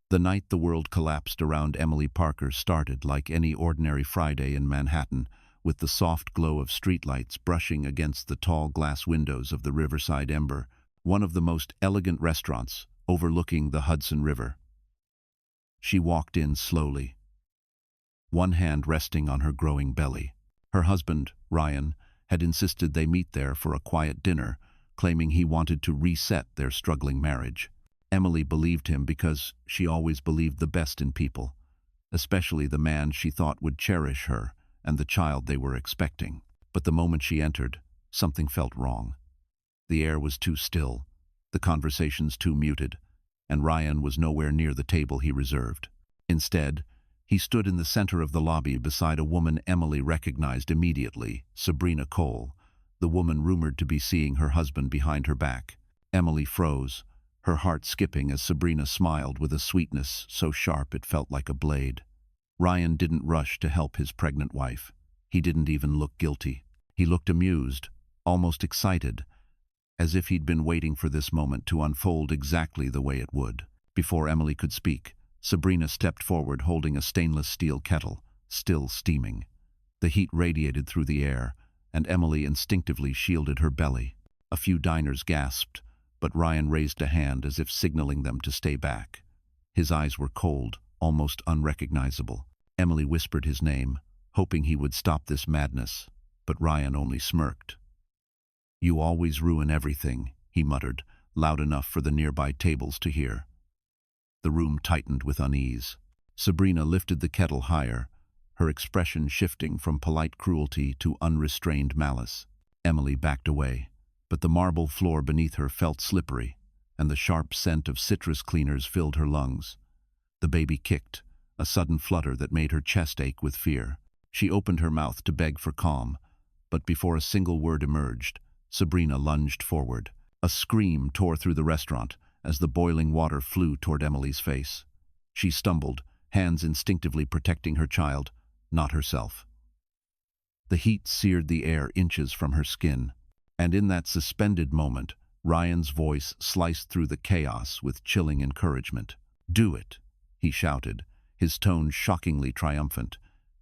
The night the world collapsed around Emily Parker started like any ordinary Friday in Manhattan, with the soft glow of streetlights brushing against the tall glass windows of the Riverside Ember, one of the most elegant restaurants overlooking the Hudson River. She walked in slowly, one hand resting on her growing belly. Her husband, Ryan, had insisted they meet there for a quiet dinner, claiming he wanted to reset their struggling marriage. Emily believed him because she always believed the best in people, especially the man she thought would cherish her and the child they were expecting. But the moment she entered, something felt wrong. The air was too still, the conversations too muted, and Ryan was nowhere near the table he reserved. Instead, he stood in the center of the lobby beside a woman Emily recognized immediately, Sabrina Cole, the woman rumored to be seeing her husband behind her back. Emily froze, her heart skipping as Sabrina smiled with a sweetness so sharp it felt like a blade. Ryan didn't rush to help his pregnant wife. He didn't even look guilty. He looked amused, almost excited, as if he'd been waiting for this moment to unfold exactly the way it would. Before Emily could speak, Sabrina stepped forward holding a stainless steel kettle, still steaming. The heat radiated through the air, and Emily instinctively shielded her belly. A few diners gasped, but Ryan raised a hand as if signaling them to stay back. His eyes were cold, almost unrecognizable. Emily whispered his name, hoping he would stop this madness, but Ryan only smirked. "You always ruin everything," he muttered, loud enough for the nearby tables to hear. The room tightened with unease. Sabrina lifted the kettle higher, her expression shifting from polite cruelty to unrestrained malice. Emily backed away, but the marble floor beneath her felt slippery, and the sharp scent of citrus cleaners filled her lungs. The baby kicked, a sudden flutter that made her chest ache with fear. She opened her mouth to beg for calm, but before a single word emerged, Sabrina lunged forward. A scream tore through the restaurant as the boiling water flew toward Emily's face. She stumbled, hands instinctively protecting her child, not herself. The heat seared the air inches from her skin, and in that suspended moment, Ryan's voice sliced through the chaos with chilling encouragement. "Do it," he shouted, his tone shockingly triumphant,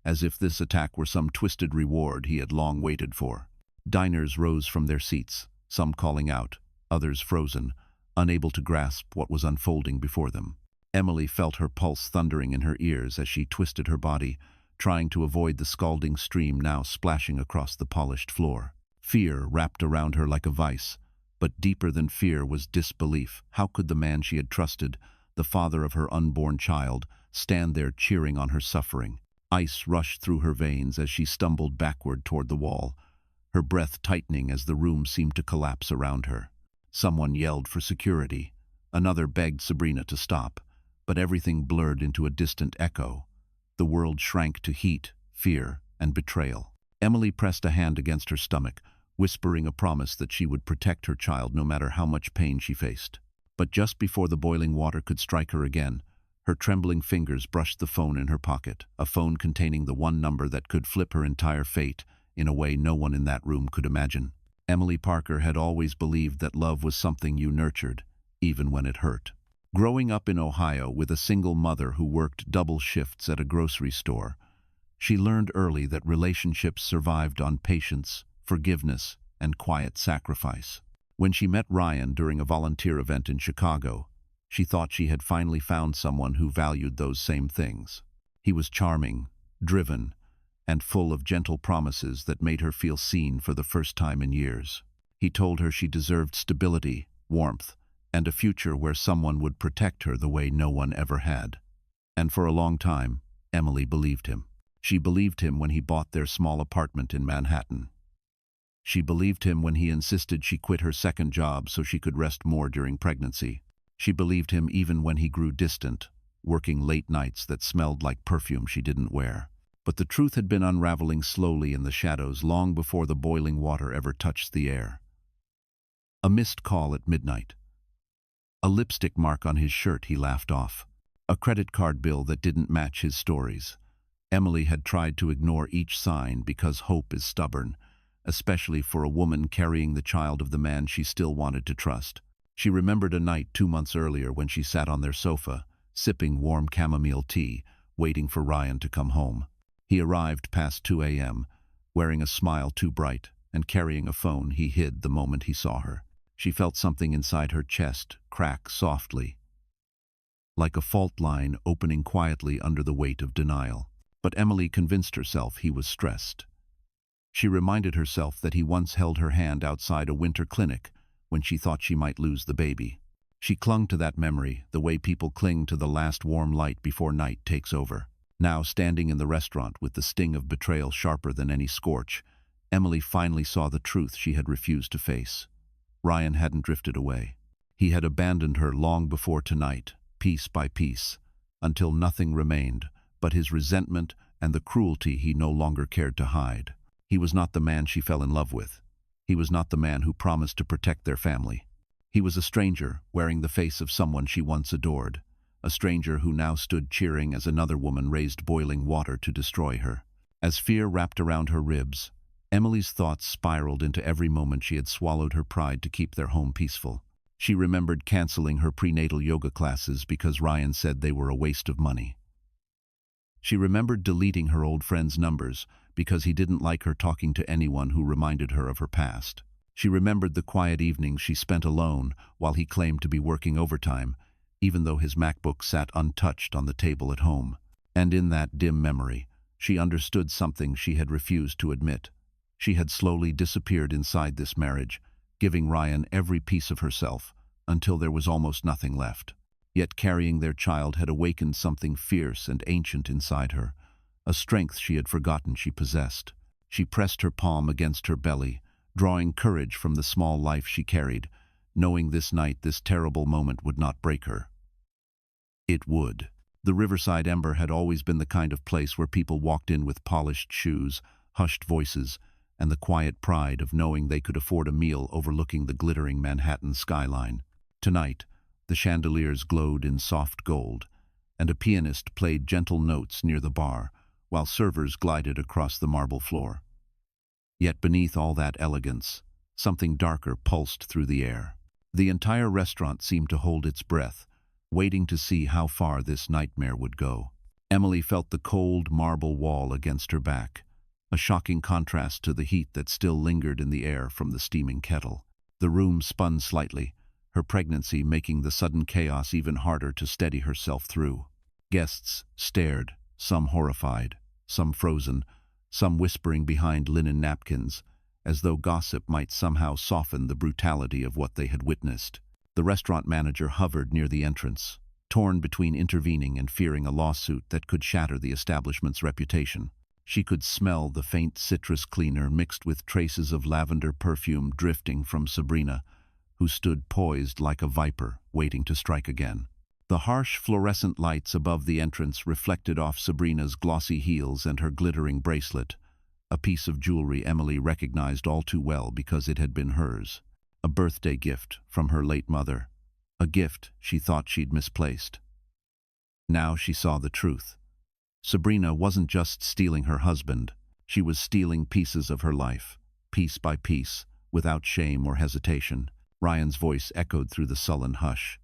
as if this attack were some twisted reward he had long waited for. Diners rose from their seats, some calling out, others frozen, unable to grasp what was unfolding before them. Emily felt her pulse thundering in her ears as she twisted her body, trying to avoid the scalding stream now splashing across the polished floor. Fear wrapped around her like a vice, but deeper than fear was disbelief. How could the man she had trusted, the father of her unborn child, stand there cheering on her suffering? Ice rushed through her veins as she stumbled backward toward the wall, her breath tightening as the room seemed to collapse around her. Someone yelled for security. Another begged Sabrina to stop, but everything blurred into a distant echo. The world shrank to heat, fear, and betrayal. Emily pressed a hand against her stomach, whispering a promise that she would protect her child no matter how much pain she faced. But just before the boiling water could strike her again, her trembling fingers brushed the phone in her pocket, a phone containing the one number that could flip her entire fate in a way no one in that room could imagine. Emily Parker had always believed that love was something you nurtured, even when it hurt. Growing up in Ohio with a single mother who worked double shifts at a grocery store, she learned early that relationships survived on patience, forgiveness, and quiet sacrifice. When she met Ryan during a volunteer event in Chicago, she thought she had finally found someone who valued those same things. He was charming, driven, and full of gentle promises that made her feel seen for the first time in years. He told her she deserved stability, warmth, and a future where someone would protect her the way no one ever had. And for a long time, Emily believed him. She believed him when he bought their small apartment in Manhattan. She believed him when he insisted she quit her second job so she could rest more during pregnancy. She believed him even when he grew distant, working late nights that smelled like perfume she didn't wear. But the truth had been unraveling slowly in the shadows long before the boiling water ever touched the air. A missed call at midnight. A lipstick mark on his shirt he laughed off. A credit card bill that didn't match his stories. Emily had tried to ignore each sign because hope is stubborn, especially for a woman carrying the child of the man she still wanted to trust. She remembered a night 2 months earlier when she sat on their sofa, sipping warm chamomile tea, waiting for Ryan to come home. He arrived past 2 a.m., wearing a smile too bright, and carrying a phone he hid the moment he saw her. She felt something inside her chest crack softly, like a fault line opening quietly under the weight of denial. But Emily convinced herself he was stressed. She reminded herself that he once held her hand outside a winter clinic when she thought she might lose the baby. She clung to that memory, the way people cling to the last warm light before night takes over. Now, standing in the restaurant with the sting of betrayal sharper than any scorch, Emily finally saw the truth she had refused to face. Ryan hadn't drifted away. He had abandoned her long before tonight, piece by piece, until nothing remained but his resentment and the cruelty he no longer cared to hide. He was not the man she fell in love with. He was not the man who promised to protect their family. He was a stranger, wearing the face of someone she once adored, a stranger who now stood cheering as another woman raised boiling water to destroy her. As fear wrapped around her ribs, Emily's thoughts spiraled into every moment she had swallowed her pride to keep their home peaceful. She remembered canceling her prenatal yoga classes because Ryan said they were a waste of money. She remembered deleting her old friend's numbers because he didn't like her talking to anyone who reminded her of her past. She remembered the quiet evenings she spent alone while he claimed to be working overtime, even though his MacBook sat untouched on the table at home. And in that dim memory, she understood something she had refused to admit. She had slowly disappeared inside this marriage, giving Ryan every piece of herself until there was almost nothing left. Yet carrying their child had awakened something fierce and ancient inside her, a strength she had forgotten she possessed. She pressed her palm against her belly, drawing courage from the small life she carried, knowing this night this terrible moment would not break her. It would. The Riverside Ember had always been the kind of place where people walked in with polished shoes, hushed voices, and the quiet pride of knowing they could afford a meal overlooking the glittering Manhattan skyline. Tonight, the chandeliers glowed in soft gold, and a pianist played gentle notes near the bar, while servers glided across the marble floor. Yet beneath all that elegance, something darker pulsed through the air. The entire restaurant seemed to hold its breath, waiting to see how far this nightmare would go. Emily felt the cold marble wall against her back, a shocking contrast to the heat that still lingered in the air from the steaming kettle. The room spun slightly, her pregnancy making the sudden chaos even harder to steady herself through. Guests stared, some horrified, some frozen, some whispering behind linen napkins, as though gossip might somehow soften the brutality of what they had witnessed. The restaurant manager hovered near the entrance, torn between intervening and fearing a lawsuit that could shatter the establishment's reputation. She could smell the faint citrus cleaner mixed with traces of lavender perfume drifting from Sabrina, who stood poised like a viper, waiting to strike again. The harsh fluorescent lights above the entrance reflected off Sabrina's glossy heels and her glittering bracelet, a piece of jewelry Emily recognized all too well because it had been hers. A birthday gift from her late mother, a gift she thought she'd misplaced. Now she saw the truth. Sabrina wasn't just stealing her husband, she was stealing pieces of her life, piece by piece, without shame or hesitation. Ryan's voice echoed through the sullen hush.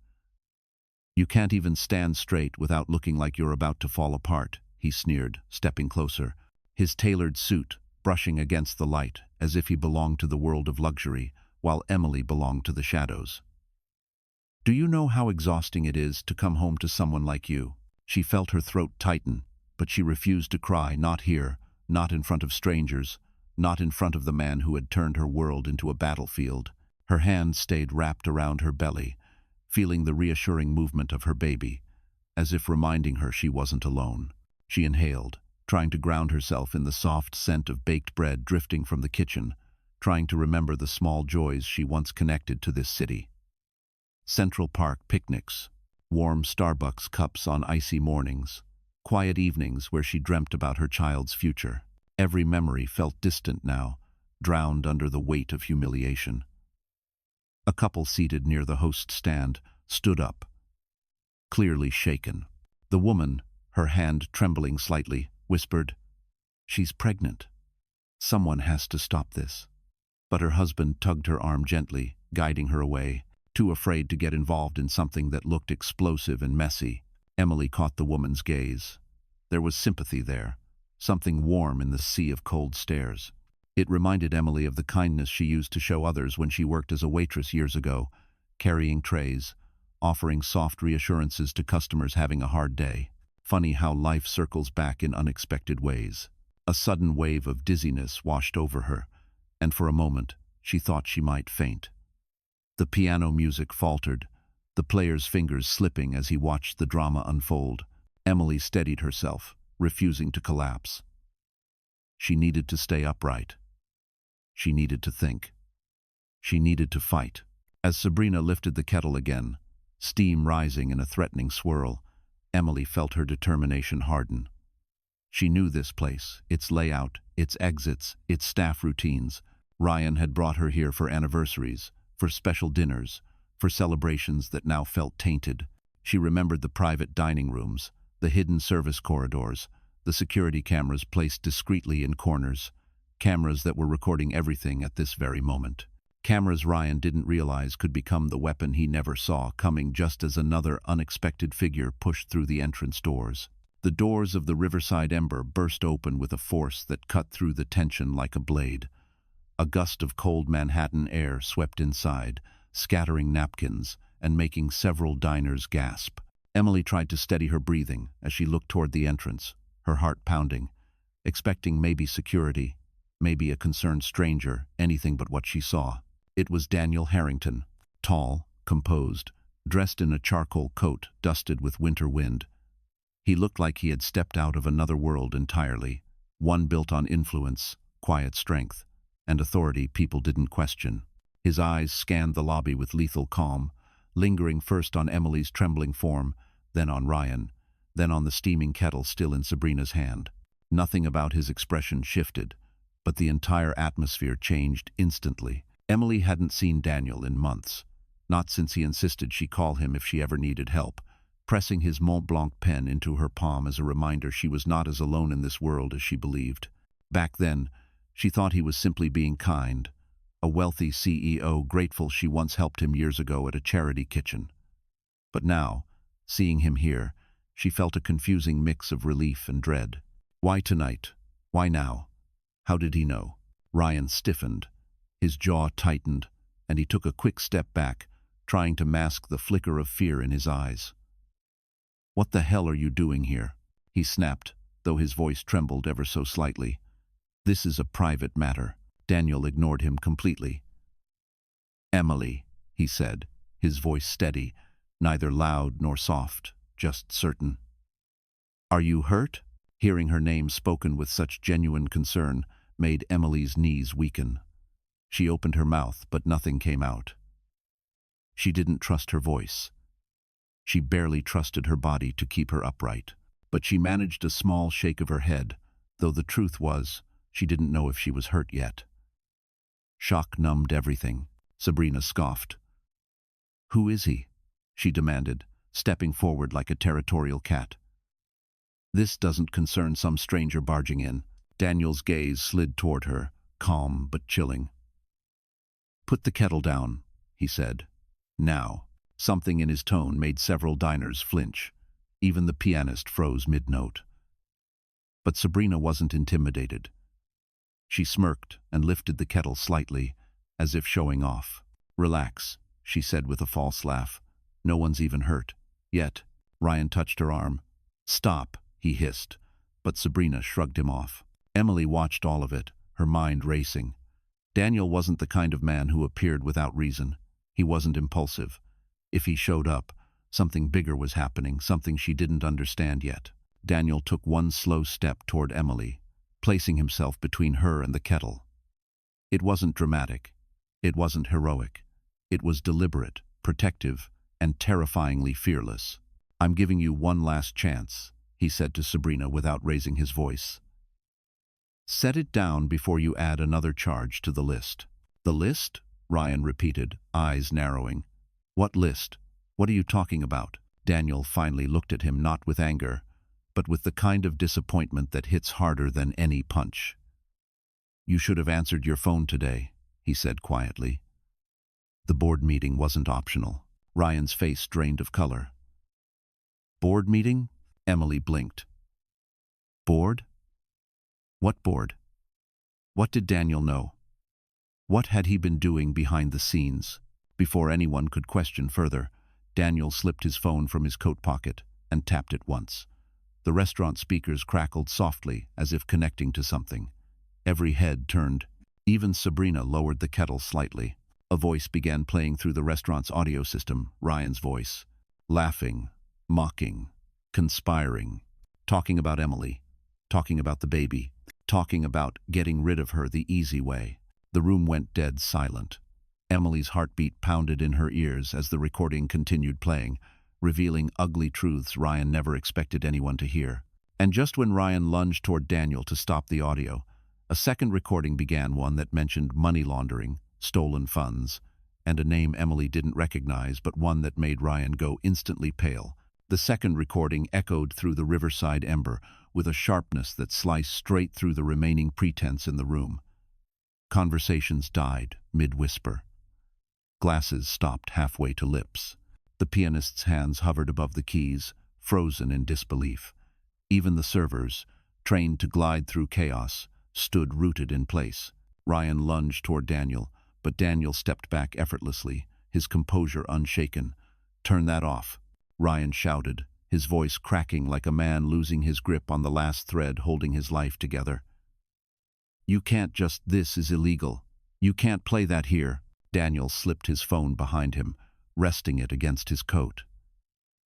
"You can't even stand straight without looking like you're about to fall apart," he sneered, stepping closer, his tailored suit brushing against the light as if he belonged to the world of luxury, while Emily belonged to the shadows. "Do you know how exhausting it is to come home to someone like you?" She felt her throat tighten, but she refused to cry, not here, not in front of strangers, not in front of the man who had turned her world into a battlefield. Her hand stayed wrapped around her belly, feeling the reassuring movement of her baby, as if reminding her she wasn't alone. She inhaled, trying to ground herself in the soft scent of baked bread drifting from the kitchen, trying to remember the small joys she once connected to this city. Central Park picnics, warm Starbucks cups on icy mornings, quiet evenings where she dreamt about her child's future. Every memory felt distant now, drowned under the weight of humiliation. A couple seated near the host stand stood up, clearly shaken. The woman, her hand trembling slightly, whispered, "She's pregnant. Someone has to stop this." But her husband tugged her arm gently, guiding her away, too afraid to get involved in something that looked explosive and messy. Emily caught the woman's gaze. There was sympathy there, something warm in the sea of cold stares. It reminded Emily of the kindness she used to show others when she worked as a waitress years ago, carrying trays, offering soft reassurances to customers having a hard day. Funny how life circles back in unexpected ways. A sudden wave of dizziness washed over her, and for a moment she thought she might faint. The piano music faltered, the player's fingers slipping as he watched the drama unfold. Emily steadied herself, refusing to collapse. She needed to stay upright. She needed to think. She needed to fight. As Sabrina lifted the kettle again, steam rising in a threatening swirl, Emily felt her determination harden. She knew this place, its layout, its exits, its staff routines. Ryan had brought her here for anniversaries, for special dinners, for celebrations that now felt tainted. She remembered the private dining rooms, the hidden service corridors, the security cameras placed discreetly in corners, cameras that were recording everything at this very moment. Cameras Ryan didn't realize could become the weapon he never saw coming just as another unexpected figure pushed through the entrance doors. The doors of the Riverside Ember burst open with a force that cut through the tension like a blade. A gust of cold Manhattan air swept inside, scattering napkins and making several diners gasp. Emily tried to steady her breathing as she looked toward the entrance, her heart pounding, expecting maybe security, maybe a concerned stranger, anything but what she saw. It was Daniel Harrington, tall, composed, dressed in a charcoal coat dusted with winter wind. He looked like he had stepped out of another world entirely, one built on influence, quiet strength, and authority people didn't question. His eyes scanned the lobby with lethal calm, lingering first on Emily's trembling form, then on Ryan, then on the steaming kettle still in Sabrina's hand. Nothing about his expression shifted, but the entire atmosphere changed instantly. Emily hadn't seen Daniel in months, not since he insisted she call him if she ever needed help, pressing his Mont Blanc pen into her palm as a reminder she was not as alone in this world as she believed. Back then, she thought he was simply being kind, a wealthy CEO grateful she once helped him years ago at a charity kitchen. But now, seeing him here, she felt a confusing mix of relief and dread. Why tonight? Why now? How did he know? Ryan stiffened. His jaw tightened, and he took a quick step back, trying to mask the flicker of fear in his eyes. "What the hell are you doing here?" he snapped, though his voice trembled ever so slightly. "This is a private matter." Daniel ignored him completely. "Emily," he said, his voice steady, neither loud nor soft, just certain. "Are you hurt?" Hearing her name spoken with such genuine concern made Emily's knees weaken. She opened her mouth, but nothing came out. She didn't trust her voice. She barely trusted her body to keep her upright. But she managed a small shake of her head, though the truth was, she didn't know if she was hurt yet. Shock numbed everything. Sabrina scoffed. "Who is he?" she demanded, stepping forward like a territorial cat. "This doesn't concern some stranger barging in." Daniel's gaze slid toward her, calm but chilling. "Put the kettle down," he said. "Now." Something in his tone made several diners flinch. Even the pianist froze mid-note. But Sabrina wasn't intimidated. She smirked and lifted the kettle slightly, as if showing off. "Relax," she said with a false laugh. "No one's even hurt. Yet." Ryan touched her arm. "Stop," he hissed, but Sabrina shrugged him off. Emily watched all of it, her mind racing. Daniel wasn't the kind of man who appeared without reason. He wasn't impulsive. If he showed up, something bigger was happening, something she didn't understand yet. Daniel took one slow step toward Emily, placing himself between her and the kettle. It wasn't dramatic. It wasn't heroic. It was deliberate, protective, and terrifyingly fearless. "I'm giving you one last chance," he said to Sabrina without raising his voice. "Set it down before you add another charge to the list." "The list?" Ryan repeated, eyes narrowing. "What list? What are you talking about?" Daniel finally looked at him, not with anger, but with the kind of disappointment that hits harder than any punch. "You should have answered your phone today," he said quietly. The board meeting wasn't optional. Ryan's face drained of color. Board meeting? Emily blinked. Board? What board? What did Daniel know? What had he been doing behind the scenes? Before anyone could question further, Daniel slipped his phone from his coat pocket and tapped it once. The restaurant speakers crackled softly, as if connecting to something. Every head turned. Even Sabrina lowered the kettle slightly. A voice began playing through the restaurant's audio system, Ryan's voice. Laughing, mocking, conspiring, talking about Emily, talking about the baby, talking about getting rid of her the easy way. The room went dead silent. Emily's heartbeat pounded in her ears as the recording continued playing, revealing ugly truths Ryan never expected anyone to hear. And just when Ryan lunged toward Daniel to stop the audio, a second recording began, one that mentioned money laundering, stolen funds, and a name Emily didn't recognize, but one that made Ryan go instantly pale. The second recording echoed through the riverside ember with a sharpness that sliced straight through the remaining pretense in the room. Conversations died mid-whisper. Glasses stopped halfway to lips. The pianist's hands hovered above the keys, frozen in disbelief. Even the servers, trained to glide through chaos, stood rooted in place. Ryan lunged toward Daniel, but Daniel stepped back effortlessly, his composure unshaken. "Turn that off," Ryan shouted, his voice cracking like a man losing his grip on the last thread holding his life together. "You can't just, this is illegal. You can't play that here." Daniel slipped his phone behind him, resting it against his coat.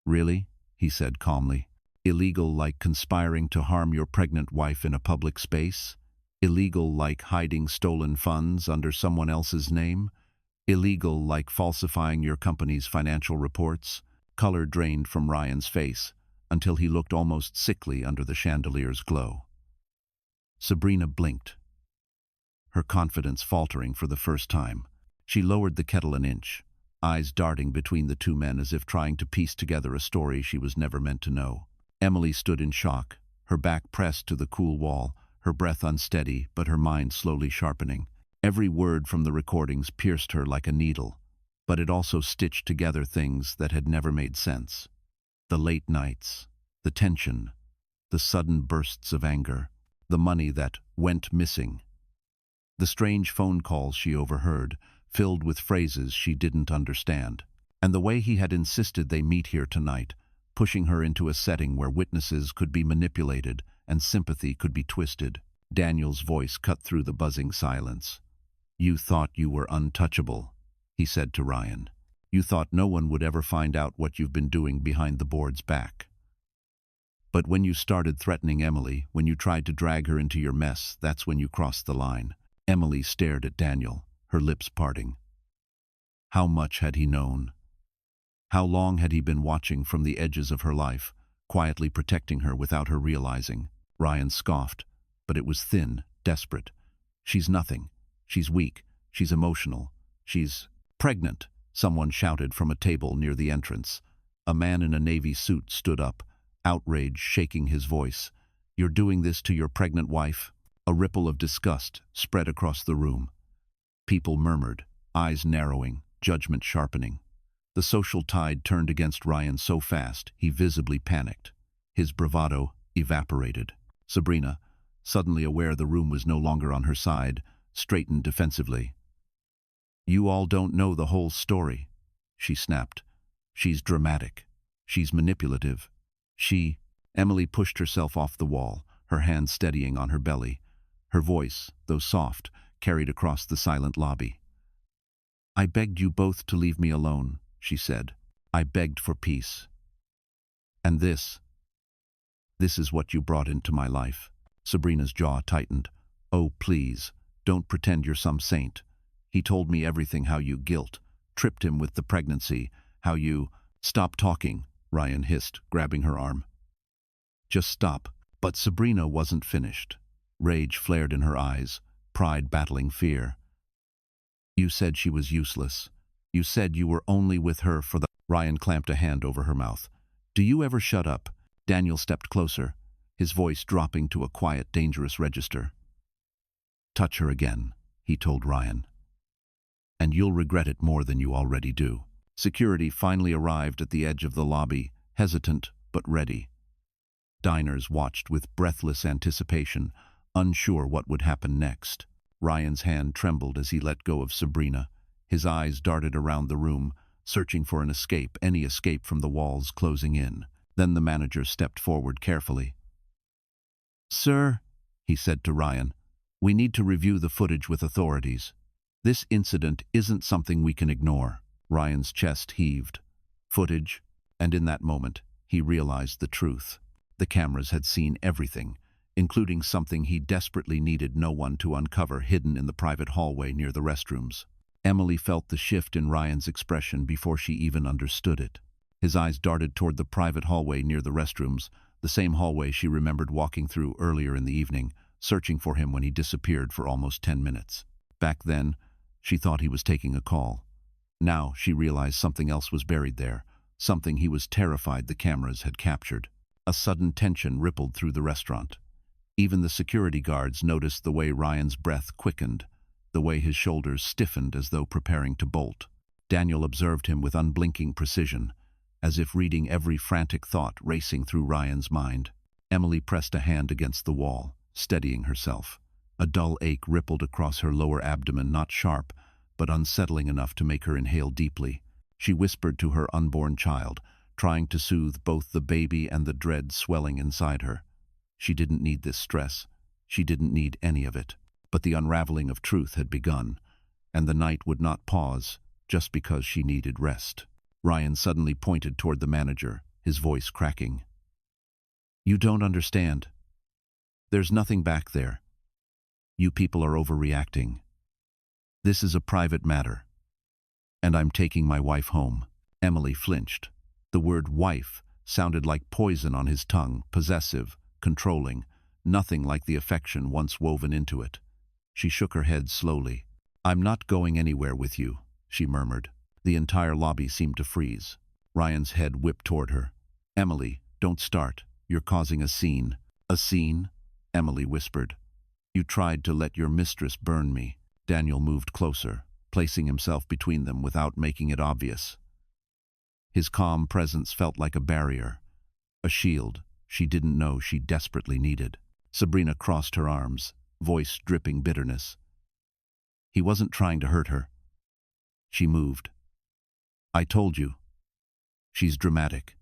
"Really?" he said calmly. "Illegal like conspiring to harm your pregnant wife in a public space? Illegal like hiding stolen funds under someone else's name? Illegal like falsifying your company's financial reports?" Color drained from Ryan's face until he looked almost sickly under the chandelier's glow. Sabrina blinked, her confidence faltering for the first time. She lowered the kettle an inch, eyes darting between the two men as if trying to piece together a story she was never meant to know. Emily stood in shock, her back pressed to the cool wall, her breath unsteady but her mind slowly sharpening. Every word from the recordings pierced her like a needle, but it also stitched together things that had never made sense. The late nights, the tension, the sudden bursts of anger, the money that went missing. The strange phone calls she overheard, filled with phrases she didn't understand. And the way he had insisted they meet here tonight, pushing her into a setting where witnesses could be manipulated and sympathy could be twisted. Daniel's voice cut through the buzzing silence. "You thought you were untouchable," he said to Ryan. "You thought no one would ever find out what you've been doing behind the board's back. But when you started threatening Emily, when you tried to drag her into your mess, that's when you crossed the line." Emily stared at Daniel, her lips parting. How much had he known? How long had he been watching from the edges of her life, quietly protecting her without her realizing? Ryan scoffed, but it was thin, desperate. "She's nothing. She's weak. She's emotional. She's pregnant," someone shouted from a table near the entrance. A man in a navy suit stood up, outrage shaking his voice. "You're doing this to your pregnant wife?" A ripple of disgust spread across the room. People murmured, eyes narrowing, judgment sharpening. The social tide turned against Ryan so fast he visibly panicked. His bravado evaporated. Sabrina, suddenly aware the room was no longer on her side, straightened defensively. "You all don't know the whole story," she snapped. "She's dramatic. She's manipulative. Emily pushed herself off the wall, her hand steadying on her belly. Her voice, though soft, carried across the silent lobby. "I begged you both to leave me alone," she said. "I begged for peace. And this is what you brought into my life." Sabrina's jaw tightened. "Oh, please, don't pretend you're some saint. He told me everything, how you tripped him with the pregnancy, how you—" "Stop talking," Ryan hissed, grabbing her arm. "Just stop." But Sabrina wasn't finished. Rage flared in her eyes, pride battling fear. "You said she was useless. You said you were only with her for the—" Ryan clamped a hand over her mouth. "Do you ever shut up?" Daniel stepped closer, his voice dropping to a quiet, dangerous register. "Touch her again," he told Ryan. "And you'll regret it more than you already do." Security finally arrived at the edge of the lobby, hesitant, but ready. Diners watched with breathless anticipation, unsure what would happen next. Ryan's hand trembled as he let go of Sabrina. His eyes darted around the room, searching for an escape, any escape from the walls closing in. Then the manager stepped forward carefully. "Sir," he said to Ryan, "we need to review the footage with authorities. This incident isn't something we can ignore." Ryan's chest heaved. Footage, and in that moment, he realized the truth. The cameras had seen everything, including something he desperately needed no one to uncover, hidden in the private hallway near the restrooms. Emily felt the shift in Ryan's expression before she even understood it. His eyes darted toward the private hallway near the restrooms, the same hallway she remembered walking through earlier in the evening, searching for him when he disappeared for almost 10 minutes. Back then, she thought he was taking a call. Now she realized something else was buried there, something he was terrified the cameras had captured. A sudden tension rippled through the restaurant. Even the security guards noticed the way Ryan's breath quickened, the way his shoulders stiffened as though preparing to bolt. Daniel observed him with unblinking precision, as if reading every frantic thought racing through Ryan's mind. Emily pressed a hand against the wall, steadying herself. A dull ache rippled across her lower abdomen, not sharp, but unsettling enough to make her inhale deeply. She whispered to her unborn child, trying to soothe both the baby and the dread swelling inside her. She didn't need this stress. She didn't need any of it. But the unraveling of truth had begun, and the night would not pause just because she needed rest. Ryan suddenly pointed toward the manager, his voice cracking. "You don't understand. There's nothing back there. You people are overreacting. This is a private matter, and I'm taking my wife home." Emily flinched. The word wife sounded like poison on his tongue, possessive, controlling, nothing like the affection once woven into it. She shook her head slowly. "I'm not going anywhere with you," she murmured. The entire lobby seemed to freeze. Ryan's head whipped toward her. "Emily, don't start. You're causing a scene." "A scene?" Emily whispered. "You tried to let your mistress burn me." Daniel moved closer, placing himself between them without making it obvious. His calm presence felt like a barrier, a shield she didn't know she desperately needed. Sabrina crossed her arms, voice dripping bitterness. He wasn't trying to hurt her. She moved. "I told you. She's dramatic."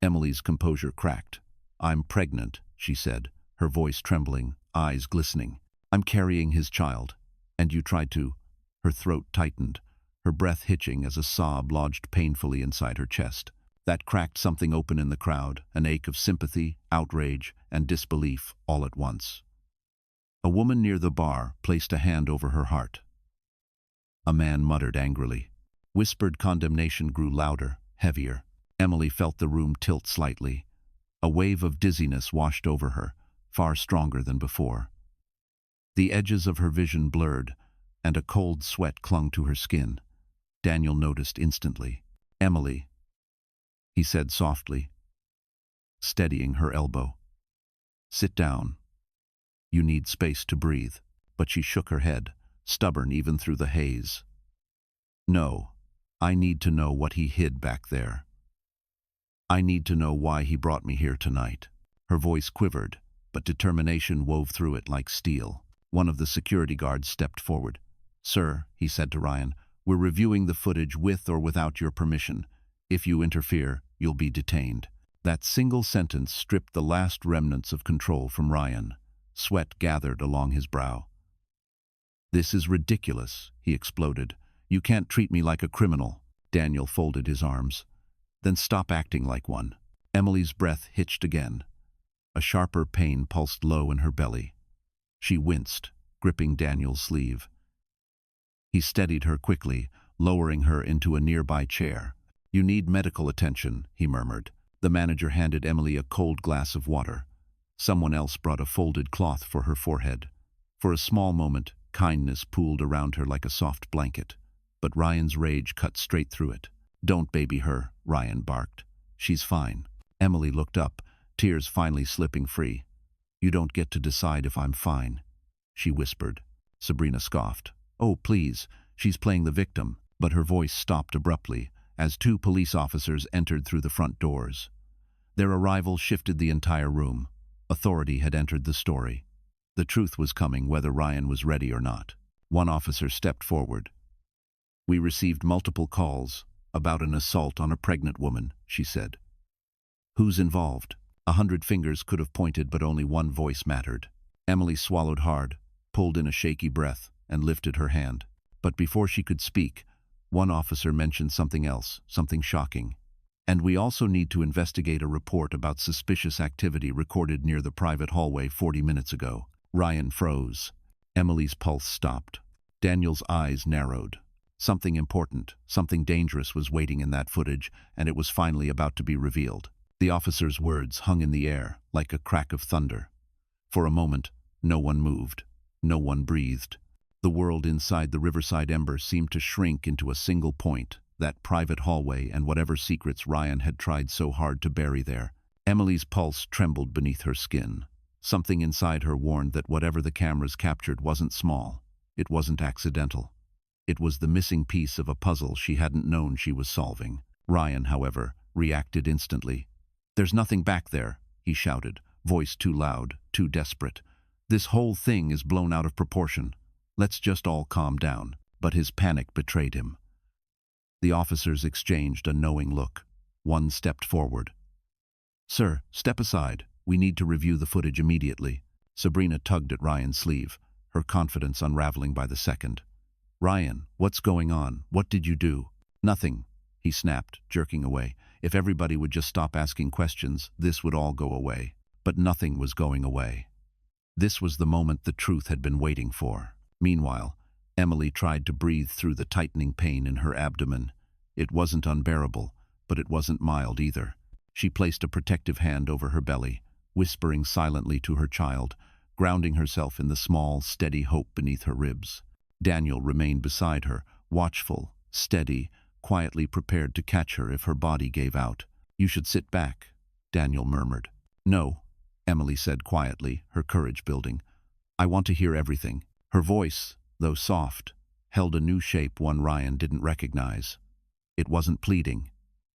Emily's composure cracked. "I'm pregnant," she said, her voice trembling, eyes glistening. "I'm carrying his child. And you tried to—" Her throat tightened, her breath hitching as a sob lodged painfully inside her chest. That cracked something open in the crowd, an ache of sympathy, outrage, and disbelief all at once. A woman near the bar placed a hand over her heart. A man muttered angrily. Whispered condemnation grew louder, heavier. Emily felt the room tilt slightly. A wave of dizziness washed over her, far stronger than before. The edges of her vision blurred, and a cold sweat clung to her skin. Daniel noticed instantly. "Emily," he said softly, steadying her elbow. "Sit down. You need space to breathe." But she shook her head, stubborn even through the haze. "No, I need to know what he hid back there. I need to know why he brought me here tonight." Her voice quivered, but determination wove through it like steel. One of the security guards stepped forward. "Sir," he said to Ryan, "we're reviewing the footage with or without your permission. If you interfere, you'll be detained." That single sentence stripped the last remnants of control from Ryan. Sweat gathered along his brow. "This is ridiculous," he exploded. "You can't treat me like a criminal." Daniel folded his arms. "Then stop acting like one." Emily's breath hitched again. A sharper pain pulsed low in her belly. She winced, gripping Daniel's sleeve. He steadied her quickly, lowering her into a nearby chair. "You need medical attention," he murmured. The manager handed Emily a cold glass of water. Someone else brought a folded cloth for her forehead. For a small moment, kindness pooled around her like a soft blanket. But Ryan's rage cut straight through it. "Don't baby her," Ryan barked. "She's fine." Emily looked up, tears finally slipping free. "You don't get to decide if I'm fine," she whispered. Sabrina scoffed. "Oh, please, she's playing the victim." But her voice stopped abruptly, as two police officers entered through the front doors. Their arrival shifted the entire room. Authority had entered the story. The truth was coming whether Ryan was ready or not. One officer stepped forward. "We received multiple calls about an assault on a pregnant woman," she said. "Who's involved?" 100 fingers could have pointed, but only one voice mattered. Emily swallowed hard, pulled in a shaky breath, and lifted her hand. But before she could speak, one officer mentioned something else, something shocking. "And we also need to investigate a report about suspicious activity recorded near the private hallway 40 minutes ago." Ryan froze. Emily's pulse stopped. Daniel's eyes narrowed. Something important, something dangerous was waiting in that footage, and it was finally about to be revealed. The officer's words hung in the air, like a crack of thunder. For a moment, no one moved. No one breathed. The world inside the Riverside Ember seemed to shrink into a single point, that private hallway and whatever secrets Ryan had tried so hard to bury there. Emily's pulse trembled beneath her skin. Something inside her warned that whatever the cameras captured wasn't small. It wasn't accidental. It was the missing piece of a puzzle she hadn't known she was solving. Ryan, however, reacted instantly. "There's nothing back there," he shouted, voice too loud, too desperate. "This whole thing is blown out of proportion. Let's just all calm down." But his panic betrayed him. The officers exchanged a knowing look. One stepped forward. "Sir, step aside. We need to review the footage immediately." Sabrina tugged at Ryan's sleeve, her confidence unraveling by the second. "Ryan, what's going on? What did you do?" "Nothing," he snapped, jerking away. If everybody would just stop asking questions, this would all go away. But nothing was going away. This was the moment the truth had been waiting for. Meanwhile, Emily tried to breathe through the tightening pain in her abdomen. It wasn't unbearable, but it wasn't mild either. She placed a protective hand over her belly, whispering silently to her child, grounding herself in the small, steady hope beneath her ribs. Daniel remained beside her, watchful, steady, quietly prepared to catch her if her body gave out. "You should sit back," Daniel murmured. "No," Emily said quietly, her courage building. "I want to hear everything." Her voice, though soft, held a new shape one Ryan didn't recognize. It wasn't pleading.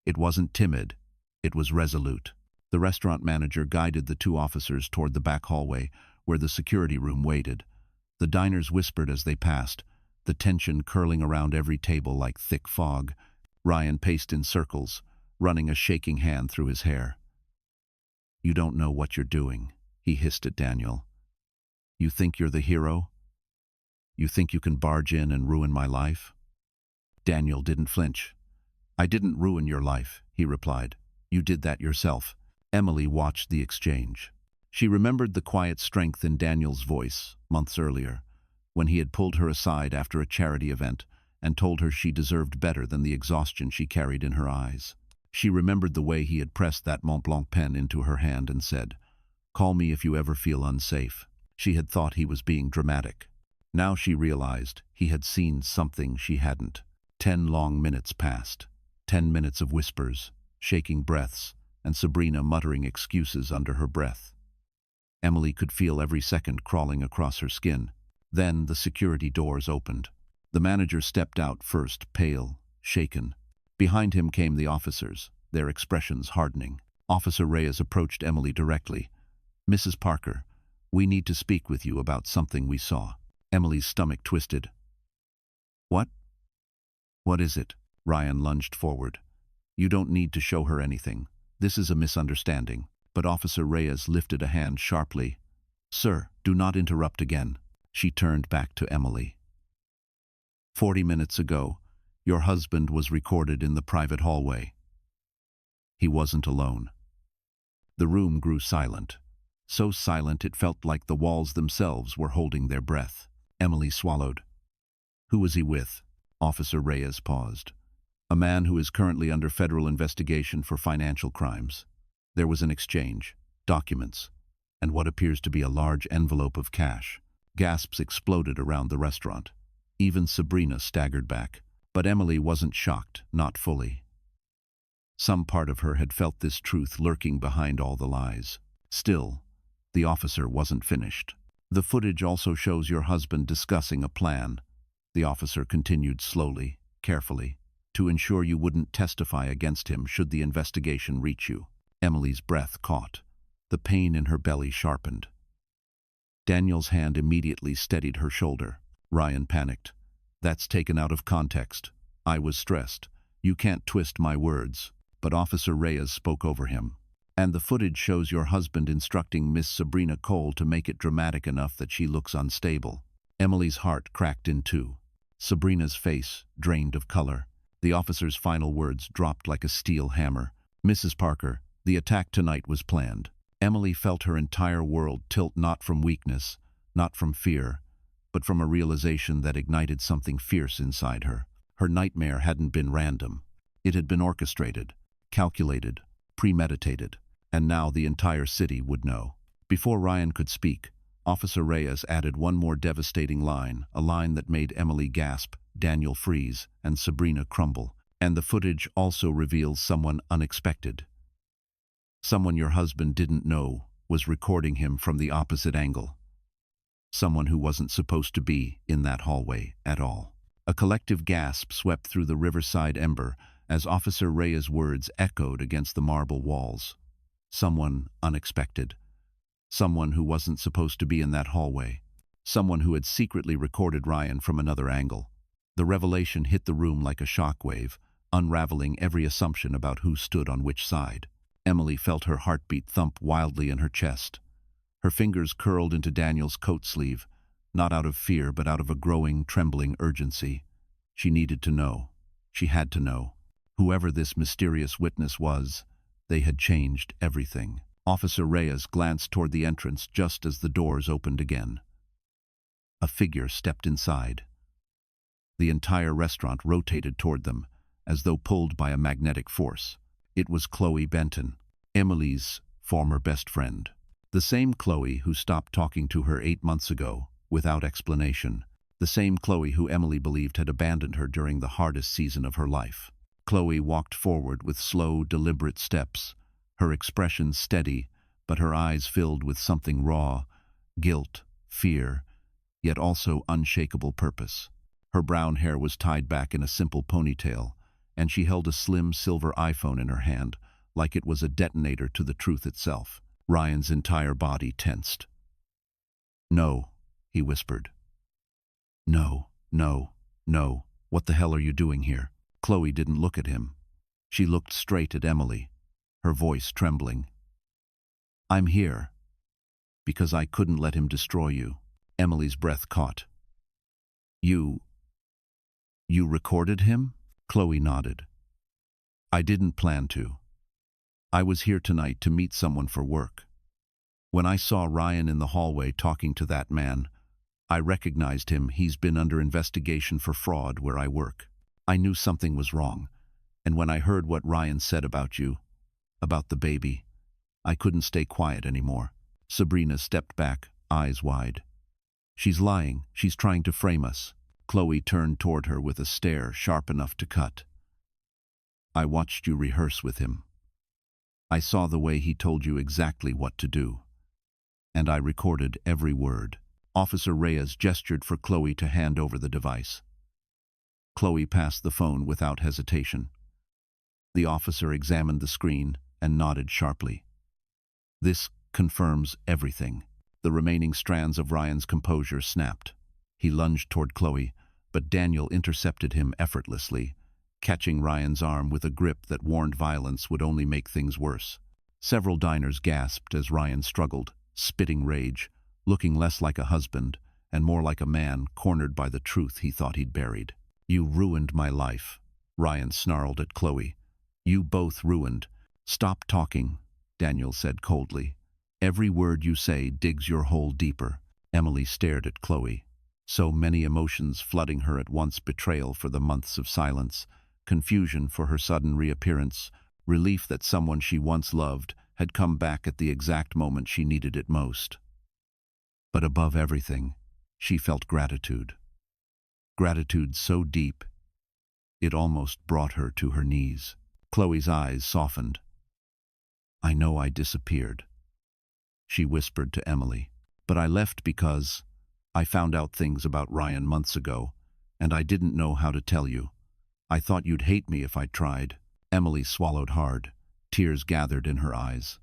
It wasn't timid. It was resolute. The restaurant manager guided the two officers toward the back hallway, where the security room waited. The diners whispered as they passed, the tension curling around every table like thick fog. Ryan paced in circles, running a shaking hand through his hair. "You don't know what you're doing," he hissed at Daniel. "You think you're the hero? You think you can barge in and ruin my life?" Daniel didn't flinch. "I didn't ruin your life," he replied. "You did that yourself." Emily watched the exchange. She remembered the quiet strength in Daniel's voice months earlier, when he had pulled her aside after a charity event and told her she deserved better than the exhaustion she carried in her eyes. She remembered the way he had pressed that Mont Blanc pen into her hand and said, "Call me if you ever feel unsafe." She had thought he was being dramatic. Now she realized he had seen something she hadn't. 10 long minutes passed. 10 minutes of whispers, shaking breaths, and Sabrina muttering excuses under her breath. Emily could feel every second crawling across her skin. Then the security doors opened. The manager stepped out first, pale, shaken. Behind him came the officers, their expressions hardening. Officer Reyes approached Emily directly. "Mrs. Parker, we need to speak with you about something we saw." Emily's stomach twisted. "What? What is it?" Ryan lunged forward. "You don't need to show her anything. This is a misunderstanding." But Officer Reyes lifted a hand sharply. "Sir, do not interrupt again." She turned back to Emily. 40 minutes ago, your husband was recorded in the private hallway. He wasn't alone. The room grew silent. So silent it felt like the walls themselves were holding their breath. Emily swallowed. "Who was he with?" Officer Reyes paused. "A man who is currently under federal investigation for financial crimes." There was an exchange, documents, and what appears to be a large envelope of cash. Gasps exploded around the restaurant. Even Sabrina staggered back. But Emily wasn't shocked, not fully. Some part of her had felt this truth lurking behind all the lies. Still, the officer wasn't finished. "The footage also shows your husband discussing a plan," the officer continued slowly, carefully. to ensure you wouldn't testify against him should the investigation reach you. Emily's breath caught. The pain in her belly sharpened. Daniel's hand immediately steadied her shoulder. Ryan panicked. That's taken out of context. I was stressed. You can't twist my words. But Officer Reyes spoke over him. And the footage shows your husband instructing Miss Sabrina Cole to make it dramatic enough that she looks unstable. Emily's heart cracked in two. Sabrina's face drained of color. The officer's final words dropped like a steel hammer. Mrs. Parker, the attack tonight was planned. Emily felt her entire world tilt, not from weakness, not from fear, but from a realization that ignited something fierce inside her. Her nightmare hadn't been random. It had been orchestrated, calculated, premeditated, and now the entire city would know. Before Ryan could speak, Officer Reyes added one more devastating line, a line that made Emily gasp, Daniel freeze, and Sabrina crumble. And the footage also reveals someone unexpected. Someone your husband didn't know was recording him from the opposite angle. Someone who wasn't supposed to be in that hallway at all. A collective gasp swept through the riverside ember as Officer Reyes' words echoed against the marble walls. Someone unexpected. Someone who wasn't supposed to be in that hallway. Someone who had secretly recorded Ryan from another angle. The revelation hit the room like a shockwave, unraveling every assumption about who stood on which side. Emily felt her heartbeat thump wildly in her chest. Her fingers curled into Daniel's coat sleeve, not out of fear but out of a growing, trembling urgency. She needed to know. She had to know. Whoever this mysterious witness was, they had changed everything. Officer Reyes glanced toward the entrance just as the doors opened again. A figure stepped inside. The entire restaurant rotated toward them, as though pulled by a magnetic force. It was Chloe Benton, Emily's former best friend. The same Chloe who stopped talking to her 8 months ago, without explanation. The same Chloe who Emily believed had abandoned her during the hardest season of her life. Chloe walked forward with slow, deliberate steps, her expression steady, but her eyes filled with something raw, guilt, fear, yet also unshakable purpose. Her brown hair was tied back in a simple ponytail, and she held a slim silver iPhone in her hand, like it was a detonator to the truth itself. Ryan's entire body tensed. "No," he whispered. "No, no, no. What the hell are you doing here?" Chloe didn't look at him. She looked straight at Emily, her voice trembling. "I'm here because I couldn't let him destroy you." Emily's breath caught. You recorded him?" Chloe nodded. "I didn't plan to. I was here tonight to meet someone for work. When I saw Ryan in the hallway talking to that man, I recognized him. He's been under investigation for fraud where I work. I knew something was wrong, and when I heard what Ryan said about you, about the baby, I couldn't stay quiet anymore." Sabrina stepped back, eyes wide. "She's lying. She's trying to frame us." Chloe turned toward her with a stare sharp enough to cut. "I watched you rehearse with him. I saw the way he told you exactly what to do. And I recorded every word." Officer Reyes gestured for Chloe to hand over the device. Chloe passed the phone without hesitation. The officer examined the screen and nodded sharply. "This confirms everything." The remaining strands of Ryan's composure snapped. He lunged toward Chloe, but Daniel intercepted him effortlessly, catching Ryan's arm with a grip that warned violence would only make things worse. Several diners gasped as Ryan struggled, spitting rage, looking less like a husband and more like a man cornered by the truth he thought he'd buried. "You ruined my life," Ryan snarled at Chloe. "You both ruined." "Stop talking," Daniel said coldly. "Every word you say digs your hole deeper." Emily stared at Chloe, so many emotions flooding her at once: betrayal for the months of silence, confusion for her sudden reappearance, relief that someone she once loved had come back at the exact moment she needed it most. But above everything, she felt gratitude. Gratitude so deep, it almost brought her to her knees. Chloe's eyes softened. "I know I disappeared," she whispered to Emily, "but I left because I found out things about Ryan months ago, and I didn't know how to tell you. I thought you'd hate me if I tried. Emily swallowed hard. Tears gathered in her eyes.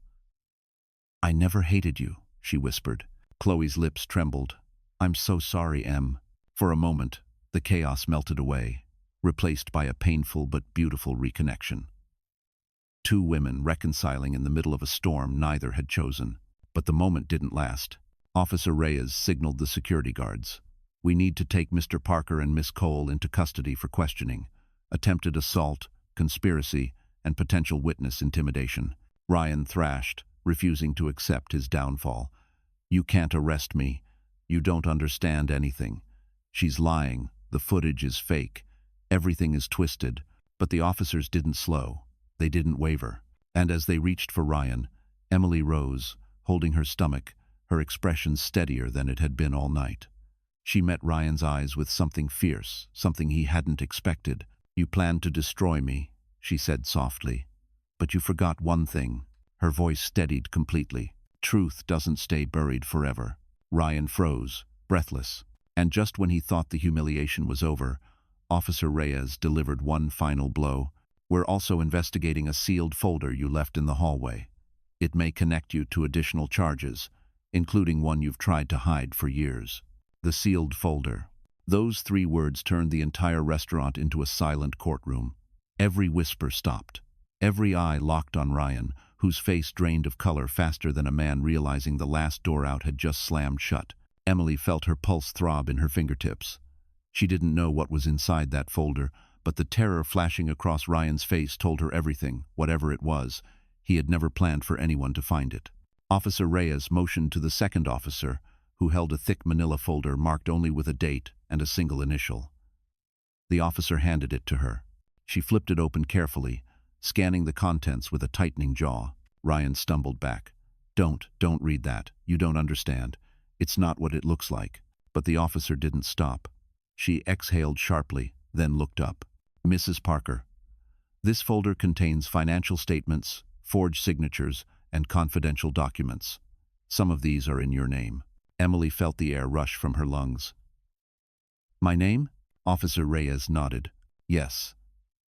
I never hated you, she whispered. Chloe's lips trembled. I'm so sorry, Em. For a moment, the chaos melted away, replaced by a painful but beautiful reconnection. Two women reconciling in the middle of a storm neither had chosen. But the moment didn't last. Officer Reyes signaled the security guards. We need to take Mr. Parker and Miss Cole into custody for questioning. Attempted assault, conspiracy, and potential witness intimidation. Ryan thrashed, refusing to accept his downfall. You can't arrest me. You don't understand anything. She's lying. The footage is fake. Everything is twisted. But the officers didn't slow. They didn't waver. And as they reached for Ryan, Emily rose, holding her stomach, her expression steadier than it had been all night. She met Ryan's eyes with something fierce, something he hadn't expected. You planned to destroy me, she said softly. But you forgot one thing. Her voice steadied completely. Truth doesn't stay buried forever. Ryan froze, breathless. And just when he thought the humiliation was over, Officer Reyes delivered one final blow. We're also investigating a sealed folder you left in the hallway. It may connect you to additional charges, including one you've tried to hide for years. The sealed folder. Those 3 words turned the entire restaurant into a silent courtroom. Every whisper stopped. Every eye locked on Ryan, whose face drained of color faster than a man realizing the last door out had just slammed shut. Emily felt her pulse throb in her fingertips. She didn't know what was inside that folder, but the terror flashing across Ryan's face told her everything, whatever it was. He had never planned for anyone to find it. Officer Reyes motioned to the second officer, who held a thick manila folder marked only with a date and a single initial. The officer handed it to her. She flipped it open carefully, scanning the contents with a tightening jaw. Ryan stumbled back. Don't read that. You don't understand. It's not what it looks like. But the officer didn't stop. She exhaled sharply, then looked up. Mrs. Parker, this folder contains financial statements, forged signatures, and confidential documents. Some of these are in your name. Emily felt the air rush from her lungs. My name? Officer Reyes nodded. Yes.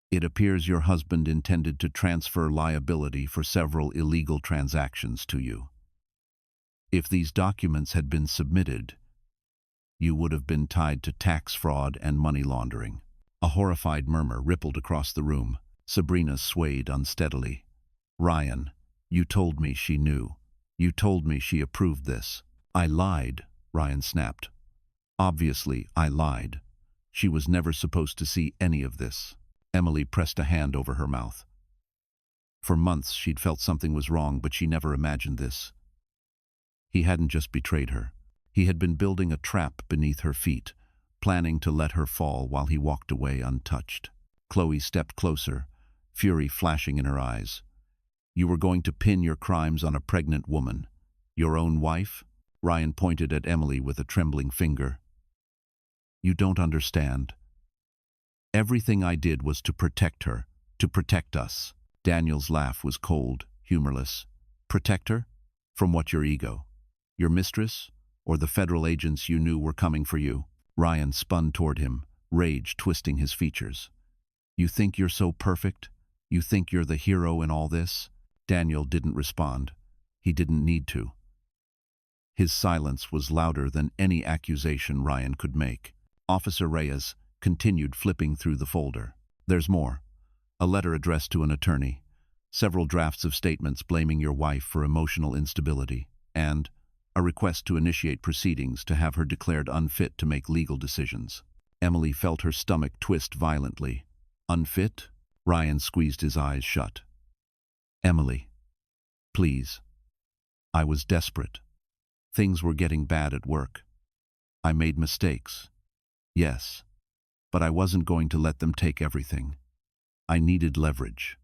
It appears your husband intended to transfer liability for several illegal transactions to you. If these documents had been submitted, you would have been tied to tax fraud and money laundering. A horrified murmur rippled across the room. Sabrina swayed unsteadily. Ryan, you told me she knew. You told me she approved this. I lied, Ryan snapped. Obviously, I lied. She was never supposed to see any of this. Emily pressed a hand over her mouth. For months she'd felt something was wrong, but she never imagined this. He hadn't just betrayed her. He had been building a trap beneath her feet, planning to let her fall while he walked away untouched. Chloe stepped closer, fury flashing in her eyes. You were going to pin your crimes on a pregnant woman. Your own wife? Ryan pointed at Emily with a trembling finger. You don't understand. Everything I did was to protect her, to protect us. Daniel's laugh was cold, humorless. Protect her? From what, your ego? Your mistress? Or the federal agents you knew were coming for you? Ryan spun toward him, rage twisting his features. You think you're so perfect? You think you're the hero in all this? Daniel didn't respond. He didn't need to. His silence was louder than any accusation Ryan could make. Officer Reyes continued flipping through the folder. There's more. A letter addressed to an attorney. Several drafts of statements blaming your wife for emotional instability. And a request to initiate proceedings to have her declared unfit to make legal decisions. Emily felt her stomach twist violently. Unfit? Ryan squeezed his eyes shut. Emily, please. I was desperate. Things were getting bad at work. I made mistakes. Yes, but I wasn't going to let them take everything. I needed leverage.